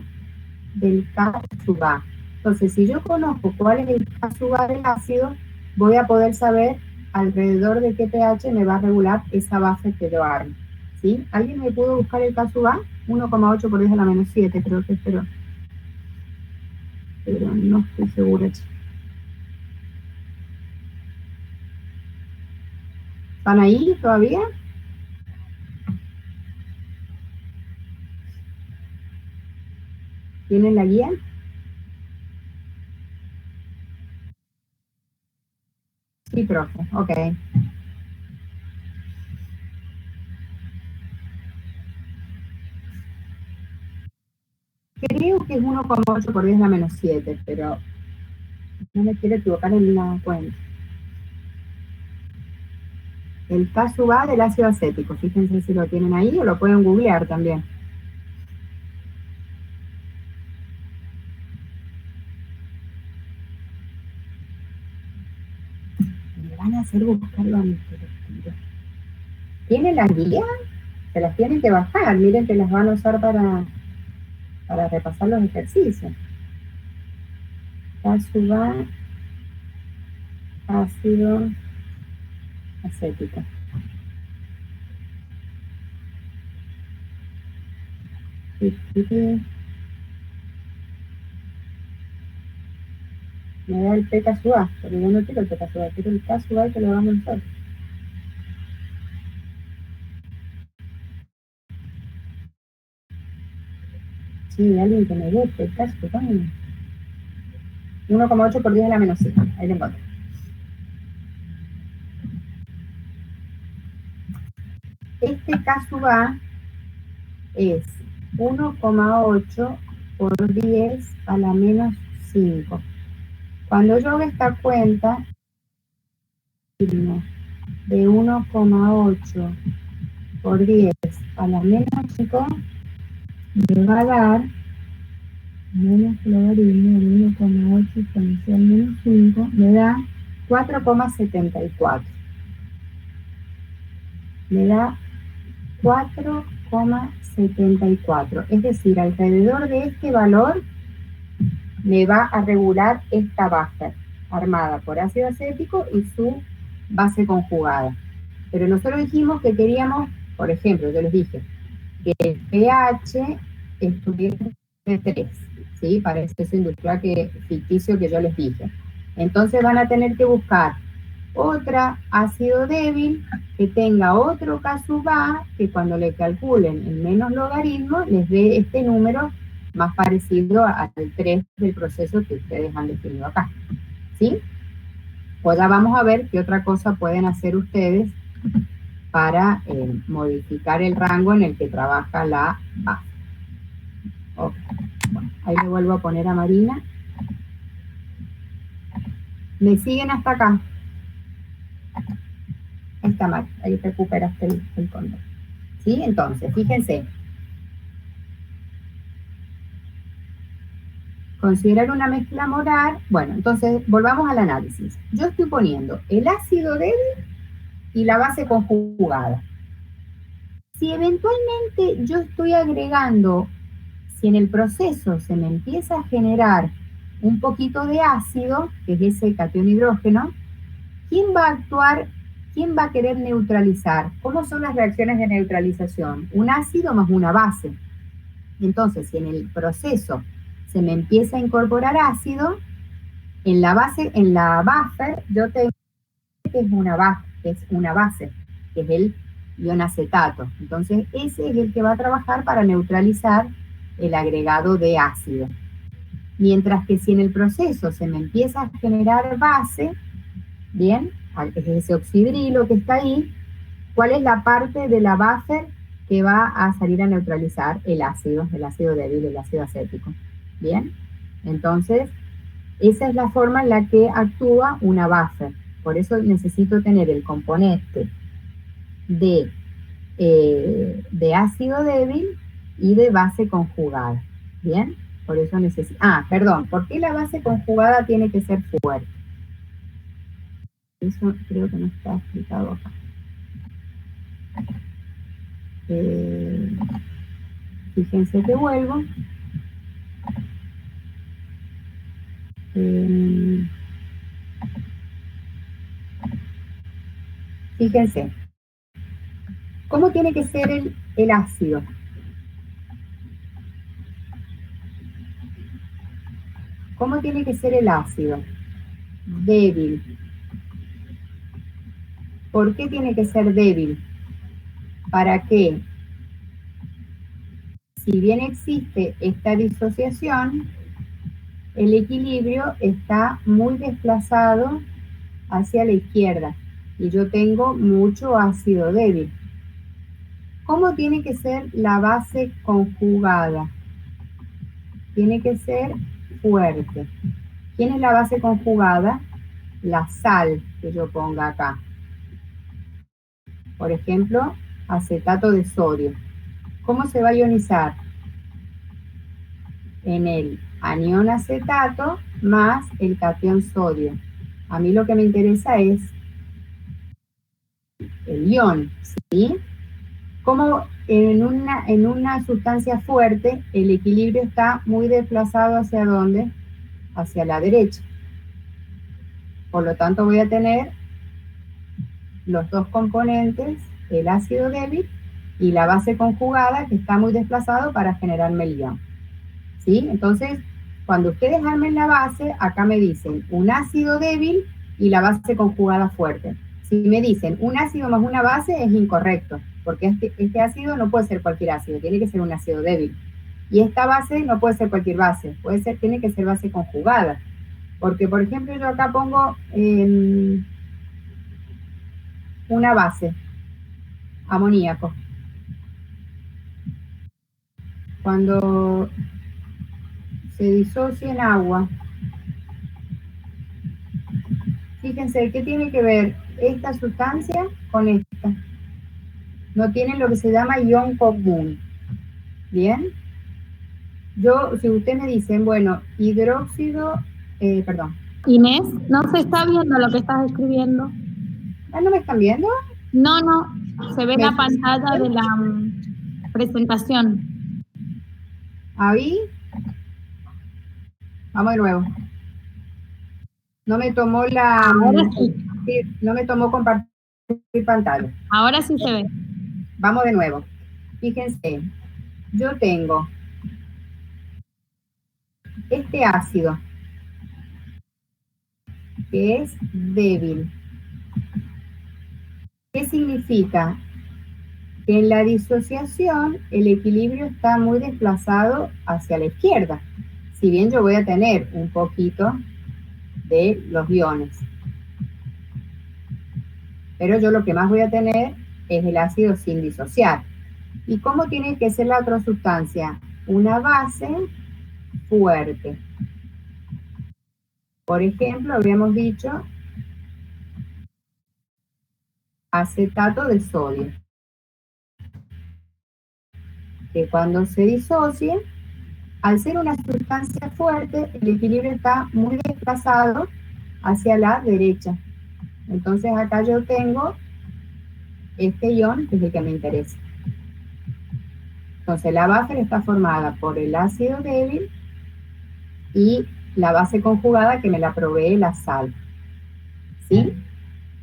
del K sub A. Entonces, si yo conozco cuál es el K sub A del ácido, voy a poder saber alrededor de qué pH me va a regular esa base que yo armo. ¿Sí? ¿Alguien me pudo buscar el K sub A? 1,8 por 10 a la menos 7, creo que es, pero no estoy segura. ¿Están ahí todavía? ¿Tienen la guía? Sí, profe, ok. Creo que es 1,8 por 10 a la menos 7, pero no me quiero equivocar en la cuenta. El K sub A del ácido acético, fíjense si lo tienen ahí o lo pueden googlear también. Me van a hacer buscarlo a mí. ¿Tienen las guías? Se las tienen que bajar, miren que las van a usar para repasar los ejercicios. K sub A, ácido acético. Me da el pK sub A, pero yo no quiero el pK sub A, quiero el K sub A que lo vamos a usar. Sí, alguien que me guste, el K sub A. 1,8 por 10 a la menos 7, ahí lo encontré. Este K sub A es 1,8 por 10 a la menos 5. Cuando yo hago esta cuenta de 1,8 por 10 a la menos 5, me va a dar menos logaritmo de 1,8 exponencial menos 5, me da 4,74. Me da 4,74. Es decir, alrededor de este valor me va a regular esta buffer armada por ácido acético y su base conjugada. Pero nosotros dijimos que queríamos, por ejemplo, yo les dije, que el pH estuviese de 3, ¿sí? Para ese proceso industrial ficticio que yo les dije. Entonces van a tener que buscar otra ácido débil que tenga otro K sub A, que cuando le calculen el menos logaritmo les dé este número más parecido al 3 del proceso que ustedes han definido acá. ¿Sí? Pues ya vamos a ver qué otra cosa pueden hacer ustedes para modificar el rango en el que trabaja la base. Okay. Bueno, ahí le vuelvo a poner a Marina. ¿Me siguen hasta acá? Ahí está mal, ahí recuperaste el control. ¿Sí? Entonces, fíjense. Considerar una mezcla molar. Bueno, entonces volvamos al análisis. Yo estoy poniendo el ácido débil y la base conjugada. Si eventualmente yo estoy agregando, si en el proceso se me empieza a generar un poquito de ácido, que es ese catión hidrógeno, ¿quién va a actuar? ¿Quién va a querer neutralizar? ¿Cómo son las reacciones de neutralización? Un ácido más una base. Entonces, si en el proceso se me empieza a incorporar ácido, en la base, en la buffer, yo tengo que es una base, que es el ion acetato. Entonces, ese es el que va a trabajar para neutralizar el agregado de ácido. Mientras que si en el proceso se me empieza a generar base, bien, es ese oxidrilo que está ahí, ¿cuál es la parte de la buffer que va a salir a neutralizar el ácido débil, el ácido acético? Bien, entonces, esa es la forma en la que actúa una buffer. Por eso necesito tener el componente de ácido débil y de base conjugada. Bien, por eso necesito... Ah, perdón, ¿por qué la base conjugada tiene que ser fuerte? Eso creo que no está explicado acá. Fíjense que vuelvo. Fíjense. ¿Cómo tiene que ser el ácido? ¿Cómo tiene que ser el ácido? Débil. ¿Por qué tiene que ser débil? Para que, si bien existe esta disociación, el equilibrio está muy desplazado hacia la izquierda y yo tengo mucho ácido débil. ¿Cómo tiene que ser la base conjugada? Tiene que ser fuerte. ¿Quién es la base conjugada? La sal que yo ponga acá. Por ejemplo, acetato de sodio. ¿Cómo se va a ionizar? En el anión acetato más el catión sodio. A mí lo que me interesa es el ion, ¿sí? Como en una sustancia fuerte, el equilibrio está muy desplazado ¿hacia dónde? Hacia la derecha. Por lo tanto, voy a tener los dos componentes, el ácido débil y la base conjugada, que está muy desplazado para generarme el ion. ¿Sí? Entonces, cuando ustedes armen la base, acá me dicen un ácido débil y la base conjugada fuerte. Si me dicen un ácido más una base, es incorrecto, porque este ácido no puede ser cualquier ácido, tiene que ser un ácido débil. Y esta base no puede ser cualquier base, tiene que ser base conjugada. Porque, por ejemplo, yo acá pongo una base, amoníaco. Cuando se disocia en agua, fíjense, ¿qué tiene que ver esta sustancia con esta? No tienen lo que se llama ion común. ¿Bien? Si ustedes me dicen, bueno, hidróxido, perdón. Inés, no se está viendo lo que estás escribiendo. ¿Ah, no me están viendo? No, se ve la pantalla de la presentación. Ahí. Vamos de nuevo. No me tomó Ahora sí. No me tomó compartir pantalla. Ahora sí se ve. Vamos de nuevo. Fíjense, yo tengo este ácido que es débil. ¿Qué significa? Que en la disociación el equilibrio está muy desplazado hacia la izquierda. Si bien yo voy a tener un poquito de los iones. Pero yo lo que más voy a tener es el ácido sin disociar. ¿Y cómo tiene que ser la otra sustancia? Una base fuerte. Por ejemplo, habíamos dicho acetato de sodio, que cuando se disocie, al ser una sustancia fuerte, el equilibrio está muy desplazado hacia la derecha. Entonces acá yo tengo este ion, que es el que me interesa. Entonces la buffer está formada por el ácido débil y la base conjugada que me la provee la sal. ¿Sí?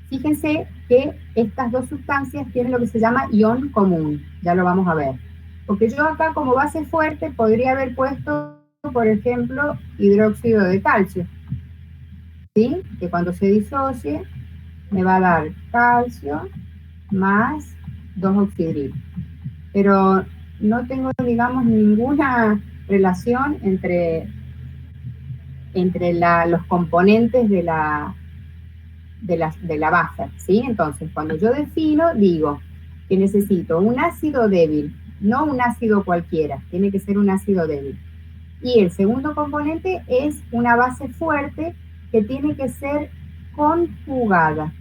Fíjense que estas dos sustancias tienen lo que se llama ion común. Ya lo vamos a ver. Porque yo acá como base fuerte podría haber puesto, por ejemplo, hidróxido de calcio. ¿Sí? Que cuando se disocie me va a dar calcio más 2-oxidril. Pero no tengo, digamos, ninguna relación entre los componentes de la buffer, ¿sí? Entonces, cuando yo defino, digo que necesito un ácido débil, no un ácido cualquiera, tiene que ser un ácido débil. Y el segundo componente es una base fuerte que tiene que ser conjugada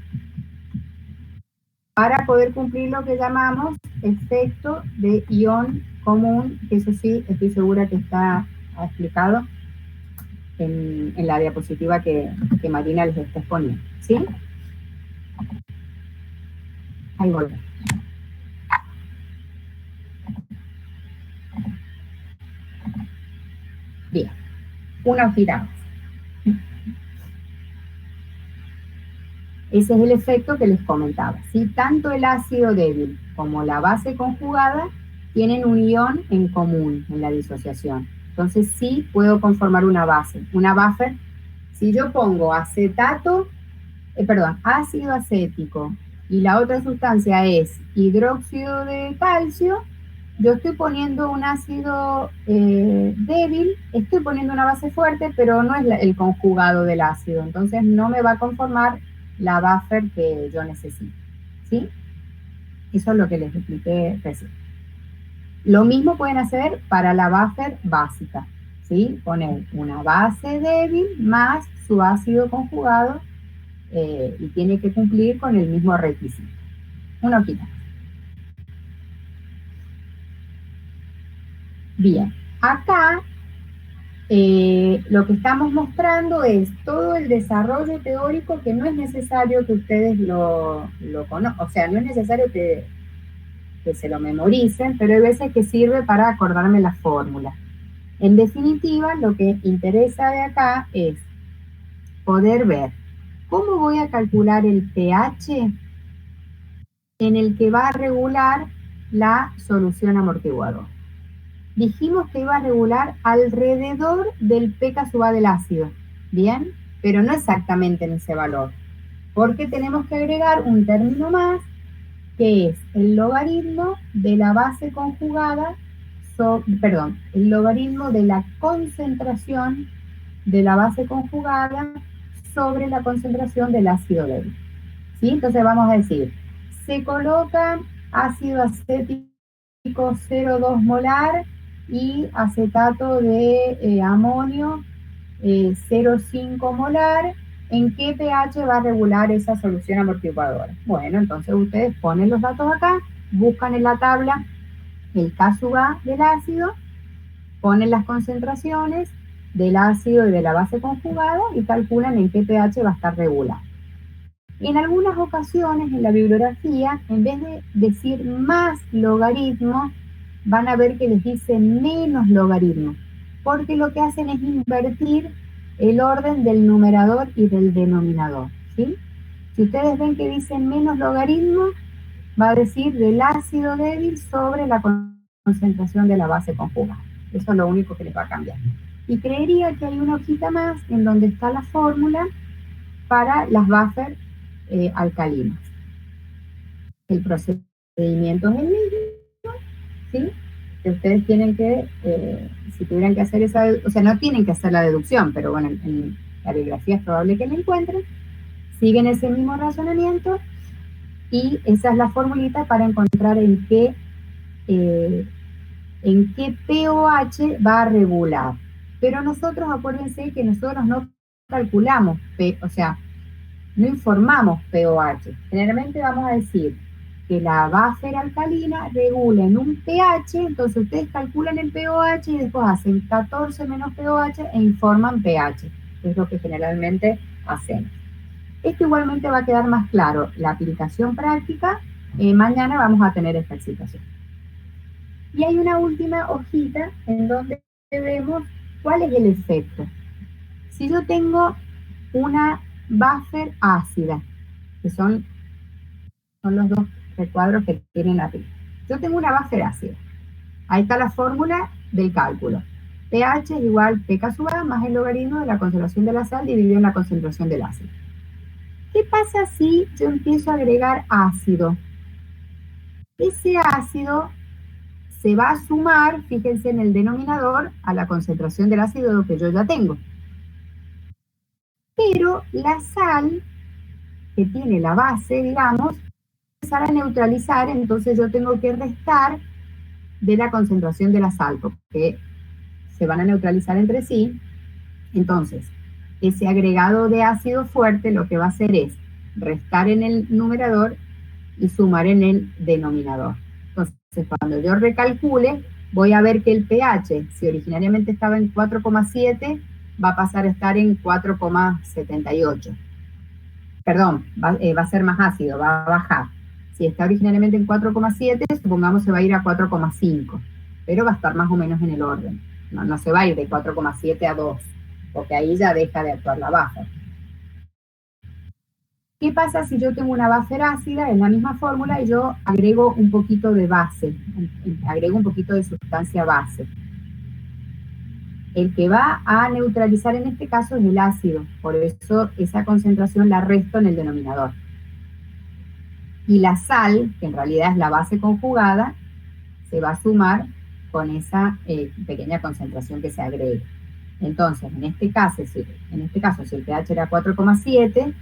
para poder cumplir lo que llamamos efecto de ion común, que eso sí, estoy segura que está explicado en la diapositiva que Marina les está exponiendo, ¿sí? Ahí voy. Bien, una hojita más. Ese es el efecto que les comentaba, ¿sí? Tanto el ácido débil como la base conjugada tienen un ion en común en la disociación. Entonces sí puedo conformar una base, una buffer. Si yo pongo ácido acético y la otra sustancia es hidróxido de calcio, yo estoy poniendo un ácido débil, estoy poniendo una base fuerte, pero no es el conjugado del ácido, entonces no me va a conformar la buffer que yo necesito, ¿sí? Eso es lo que les expliqué recién. Lo mismo pueden hacer para la buffer básica, ¿sí? Poner una base débil más su ácido conjugado y tiene que cumplir con el mismo requisito. Una hojita. Bien, acá lo que estamos mostrando es todo el desarrollo teórico que no es necesario que ustedes lo conozcan, o sea, no es necesario que se lo memoricen, pero hay veces que sirve para acordarme la fórmula. En definitiva, lo que interesa de acá es poder ver cómo voy a calcular el pH en el que va a regular la solución amortiguadora. Dijimos que iba a regular alrededor del pK sub A del ácido, ¿bien? Pero no exactamente en ese valor, porque tenemos que agregar un término más, que es el logaritmo de la base conjugada, el logaritmo de la concentración de la base conjugada sobre la concentración del ácido débil, ¿sí? Entonces vamos a decir, se coloca ácido acético 0,2 molar y acetato de amonio 0,5 molar. ¿En qué pH va a regular esa solución amortiguadora? Bueno, entonces ustedes ponen los datos acá, buscan en la tabla el K sub A del ácido, ponen las concentraciones del ácido y de la base conjugada y calculan en qué pH va a estar regular. En algunas ocasiones en la bibliografía, en vez de decir más logaritmo, van a ver que les dice menos logaritmo, porque lo que hacen es invertir el orden del numerador y del denominador, ¿sí? Si ustedes ven que dicen menos logaritmo, va a decir del ácido débil sobre la concentración de la base conjugada. Eso es lo único que les va a cambiar. Y creería que hay una hojita más en donde está la fórmula para las buffer alcalinas. El procedimiento es el mismo, ¿sí? Que ustedes tienen que, si tuvieran que hacer esa, o sea, no tienen que hacer la deducción, pero bueno, en la bibliografía es probable que la encuentren, siguen ese mismo razonamiento y esa es la formulita para encontrar en qué pOH va a regular. Pero nosotros, acuérdense que nosotros no calculamos, o sea, no informamos pOH. Generalmente vamos a decir que la buffer alcalina regula en un pH, entonces ustedes calculan el pOH y después hacen 14 menos pOH e informan pH, que es lo que generalmente hacemos. Esto igualmente va a quedar más claro. La aplicación práctica, mañana vamos a tener esta explicación. Y hay una última hojita en donde vemos cuál es el efecto. Si yo tengo una buffer ácida, que son los dos recuadros que tienen arriba. Yo tengo una buffer ácida. Ahí está la fórmula del cálculo. pH es igual pK sub A más el logaritmo de la concentración de la sal dividido en la concentración del ácido. ¿Qué pasa si yo empiezo a agregar ácido? Ese ácido se va a sumar, fíjense en el denominador, a la concentración del ácido que yo ya tengo. Pero la sal, que tiene la base, digamos, va a empezar a neutralizar, entonces yo tengo que restar de la concentración de la sal, porque se van a neutralizar entre sí. Entonces, ese agregado de ácido fuerte lo que va a hacer es restar en el numerador y sumar en el denominador. Entonces, cuando yo recalcule, voy a ver que el pH, si originariamente estaba en 4,7, va a pasar a estar en 4,78. Perdón, va a ser más ácido, va a bajar. Si está originariamente en 4,7, supongamos se va a ir a 4,5, pero va a estar más o menos en el orden. No se va a ir de 4,7 a 2, porque ahí ya deja de actuar la buffer. ¿Qué pasa si yo tengo una buffer ácida en la misma fórmula y yo agrego un poquito de base, agrego un poquito de sustancia base? El que va a neutralizar en este caso es el ácido, por eso esa concentración la resto en el denominador. Y la sal, que en realidad es la base conjugada, se va a sumar con esa pequeña concentración que se agrega. Entonces, en este caso, si el pH era 4,7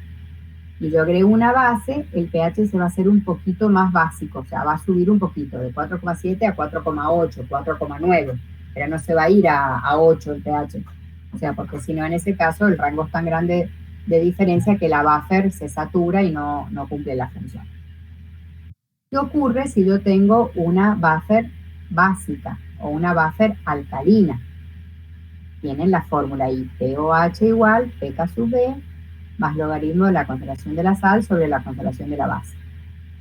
y yo agrego una base, el pH se va a hacer un poquito más básico, o sea, va a subir un poquito, de 4,7 a 4,8, 4,9, pero no se va a ir a 8 el pH. O sea, porque si no, en ese caso, el rango es tan grande de diferencia que la buffer se satura y no cumple la función. ¿Qué ocurre si yo tengo una buffer básica o una buffer alcalina? Tienen la fórmula ahí, pOH igual pK sub B más logaritmo de la concentración de la sal sobre la concentración de la base.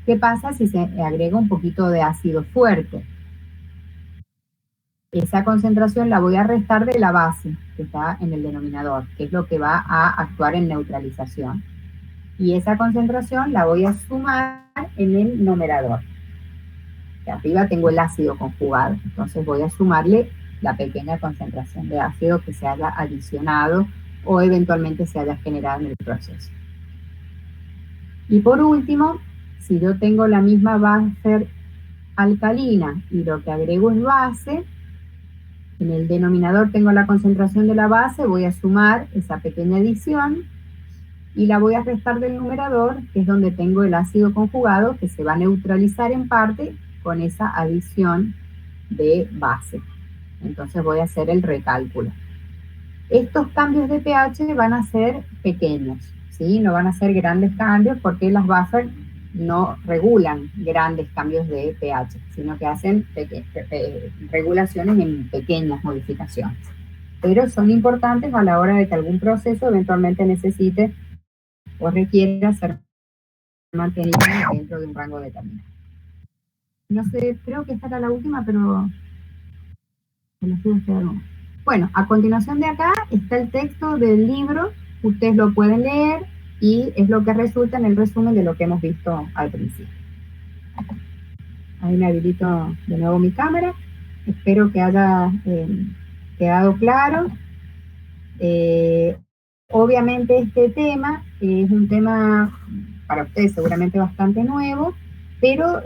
¿Qué pasa si se agrega un poquito de ácido fuerte? Esa concentración la voy a restar de la base, que está en el denominador, que es lo que va a actuar en neutralización. Y esa concentración la voy a sumar en el numerador. Que arriba tengo el ácido conjugado, entonces voy a sumarle la pequeña concentración de ácido que se haya adicionado o eventualmente se haya generado en el proceso. Y por último, si yo tengo la misma buffer alcalina y lo que agrego es base, en el denominador tengo la concentración de la base, voy a sumar esa pequeña adición y la voy a restar del numerador, que es donde tengo el ácido conjugado, que se va a neutralizar en parte con esa adición de base. Entonces voy a hacer el recálculo. Estos cambios de pH van a ser pequeños, ¿sí? No van a ser grandes cambios porque las buffers no regulan grandes cambios de pH, sino que hacen regulaciones en pequeñas modificaciones. Pero son importantes a la hora de que algún proceso eventualmente necesite o requiera ser mantenido dentro de un rango determinado. No sé, creo que esta era la última, pero bueno, a continuación de acá está el texto del libro, ustedes lo pueden leer y es lo que resulta en el resumen de lo que hemos visto al principio. Ahí me habilito de nuevo mi cámara, espero que haya quedado claro. Obviamente este tema es un tema para ustedes seguramente bastante nuevo, pero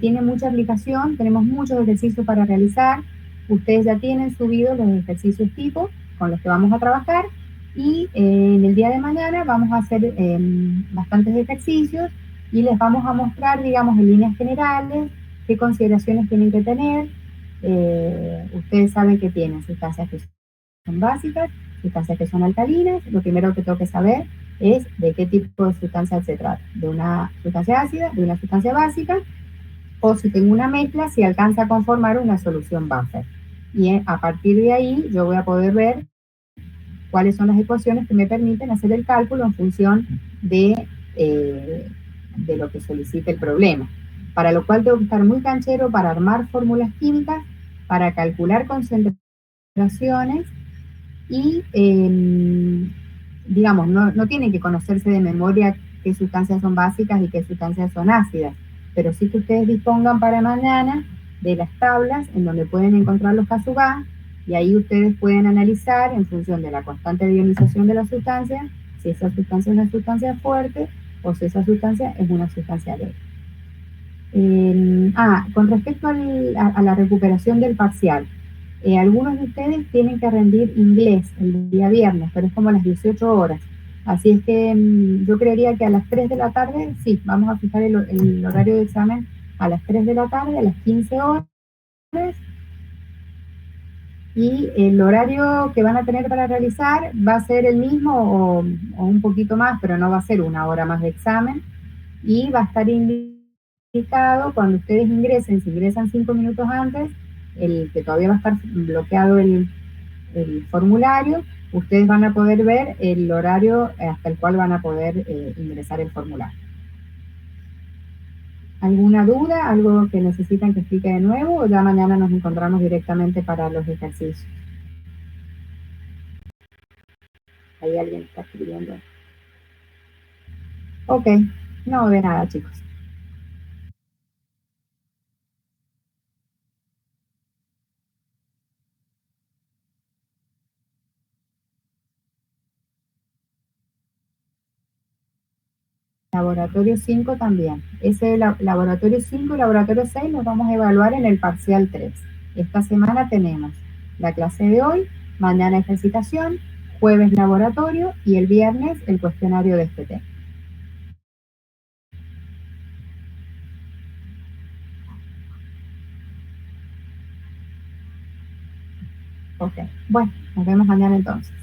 tiene mucha aplicación, tenemos muchos ejercicios para realizar. Ustedes ya tienen subidos los ejercicios tipo con los que vamos a trabajar y en el día de mañana vamos a hacer bastantes ejercicios y les vamos a mostrar, digamos, en líneas generales qué consideraciones tienen que tener. Ustedes saben que tienen sustancias que son básicas, sustancias que son alcalinas. Lo primero que tengo que saber es de qué tipo de sustancia se trata, de una sustancia ácida, de una sustancia básica, o si tengo una mezcla, si alcanza a conformar una solución buffer. Y a partir de ahí yo voy a poder ver cuáles son las ecuaciones que me permiten hacer el cálculo en función de lo que solicita el problema. Para lo cual tengo que estar muy canchero para armar fórmulas químicas, para calcular concentraciones y, digamos, no tienen que conocerse de memoria qué sustancias son básicas y qué sustancias son ácidas, pero sí que ustedes dispongan para mañana de las tablas en donde pueden encontrar los K-A, y ahí ustedes pueden analizar en función de la constante de ionización de la sustancia, si esa sustancia es una sustancia fuerte o si esa sustancia es una sustancia leve. Con respecto a la recuperación del parcial, algunos de ustedes tienen que rendir inglés el día viernes, pero es como a las 18 horas. Así es que yo creería que a las 3 de la tarde, sí, vamos a fijar el horario de examen a las 3 de la tarde, a las 15 horas. Y el horario que van a tener para realizar va a ser el mismo o un poquito más, pero no va a ser una hora más de examen. Y va a estar indicado cuando ustedes ingresen, si ingresan 5 minutos antes, el que todavía va a estar bloqueado el formulario, ustedes van a poder ver el horario hasta el cual van a poder ingresar el formulario. ¿Alguna duda? ¿Algo que necesitan que explique de nuevo? ¿O ya mañana nos encontramos directamente para los ejercicios? Ahí alguien está escribiendo. Ok, no de nada, chicos. Laboratorio 5 también. Ese laboratorio 5 y laboratorio 6 los vamos a evaluar en el parcial 3. Esta semana tenemos la clase de hoy, mañana ejercitación, jueves laboratorio y el viernes el cuestionario de este tema. Ok, bueno, nos vemos mañana entonces.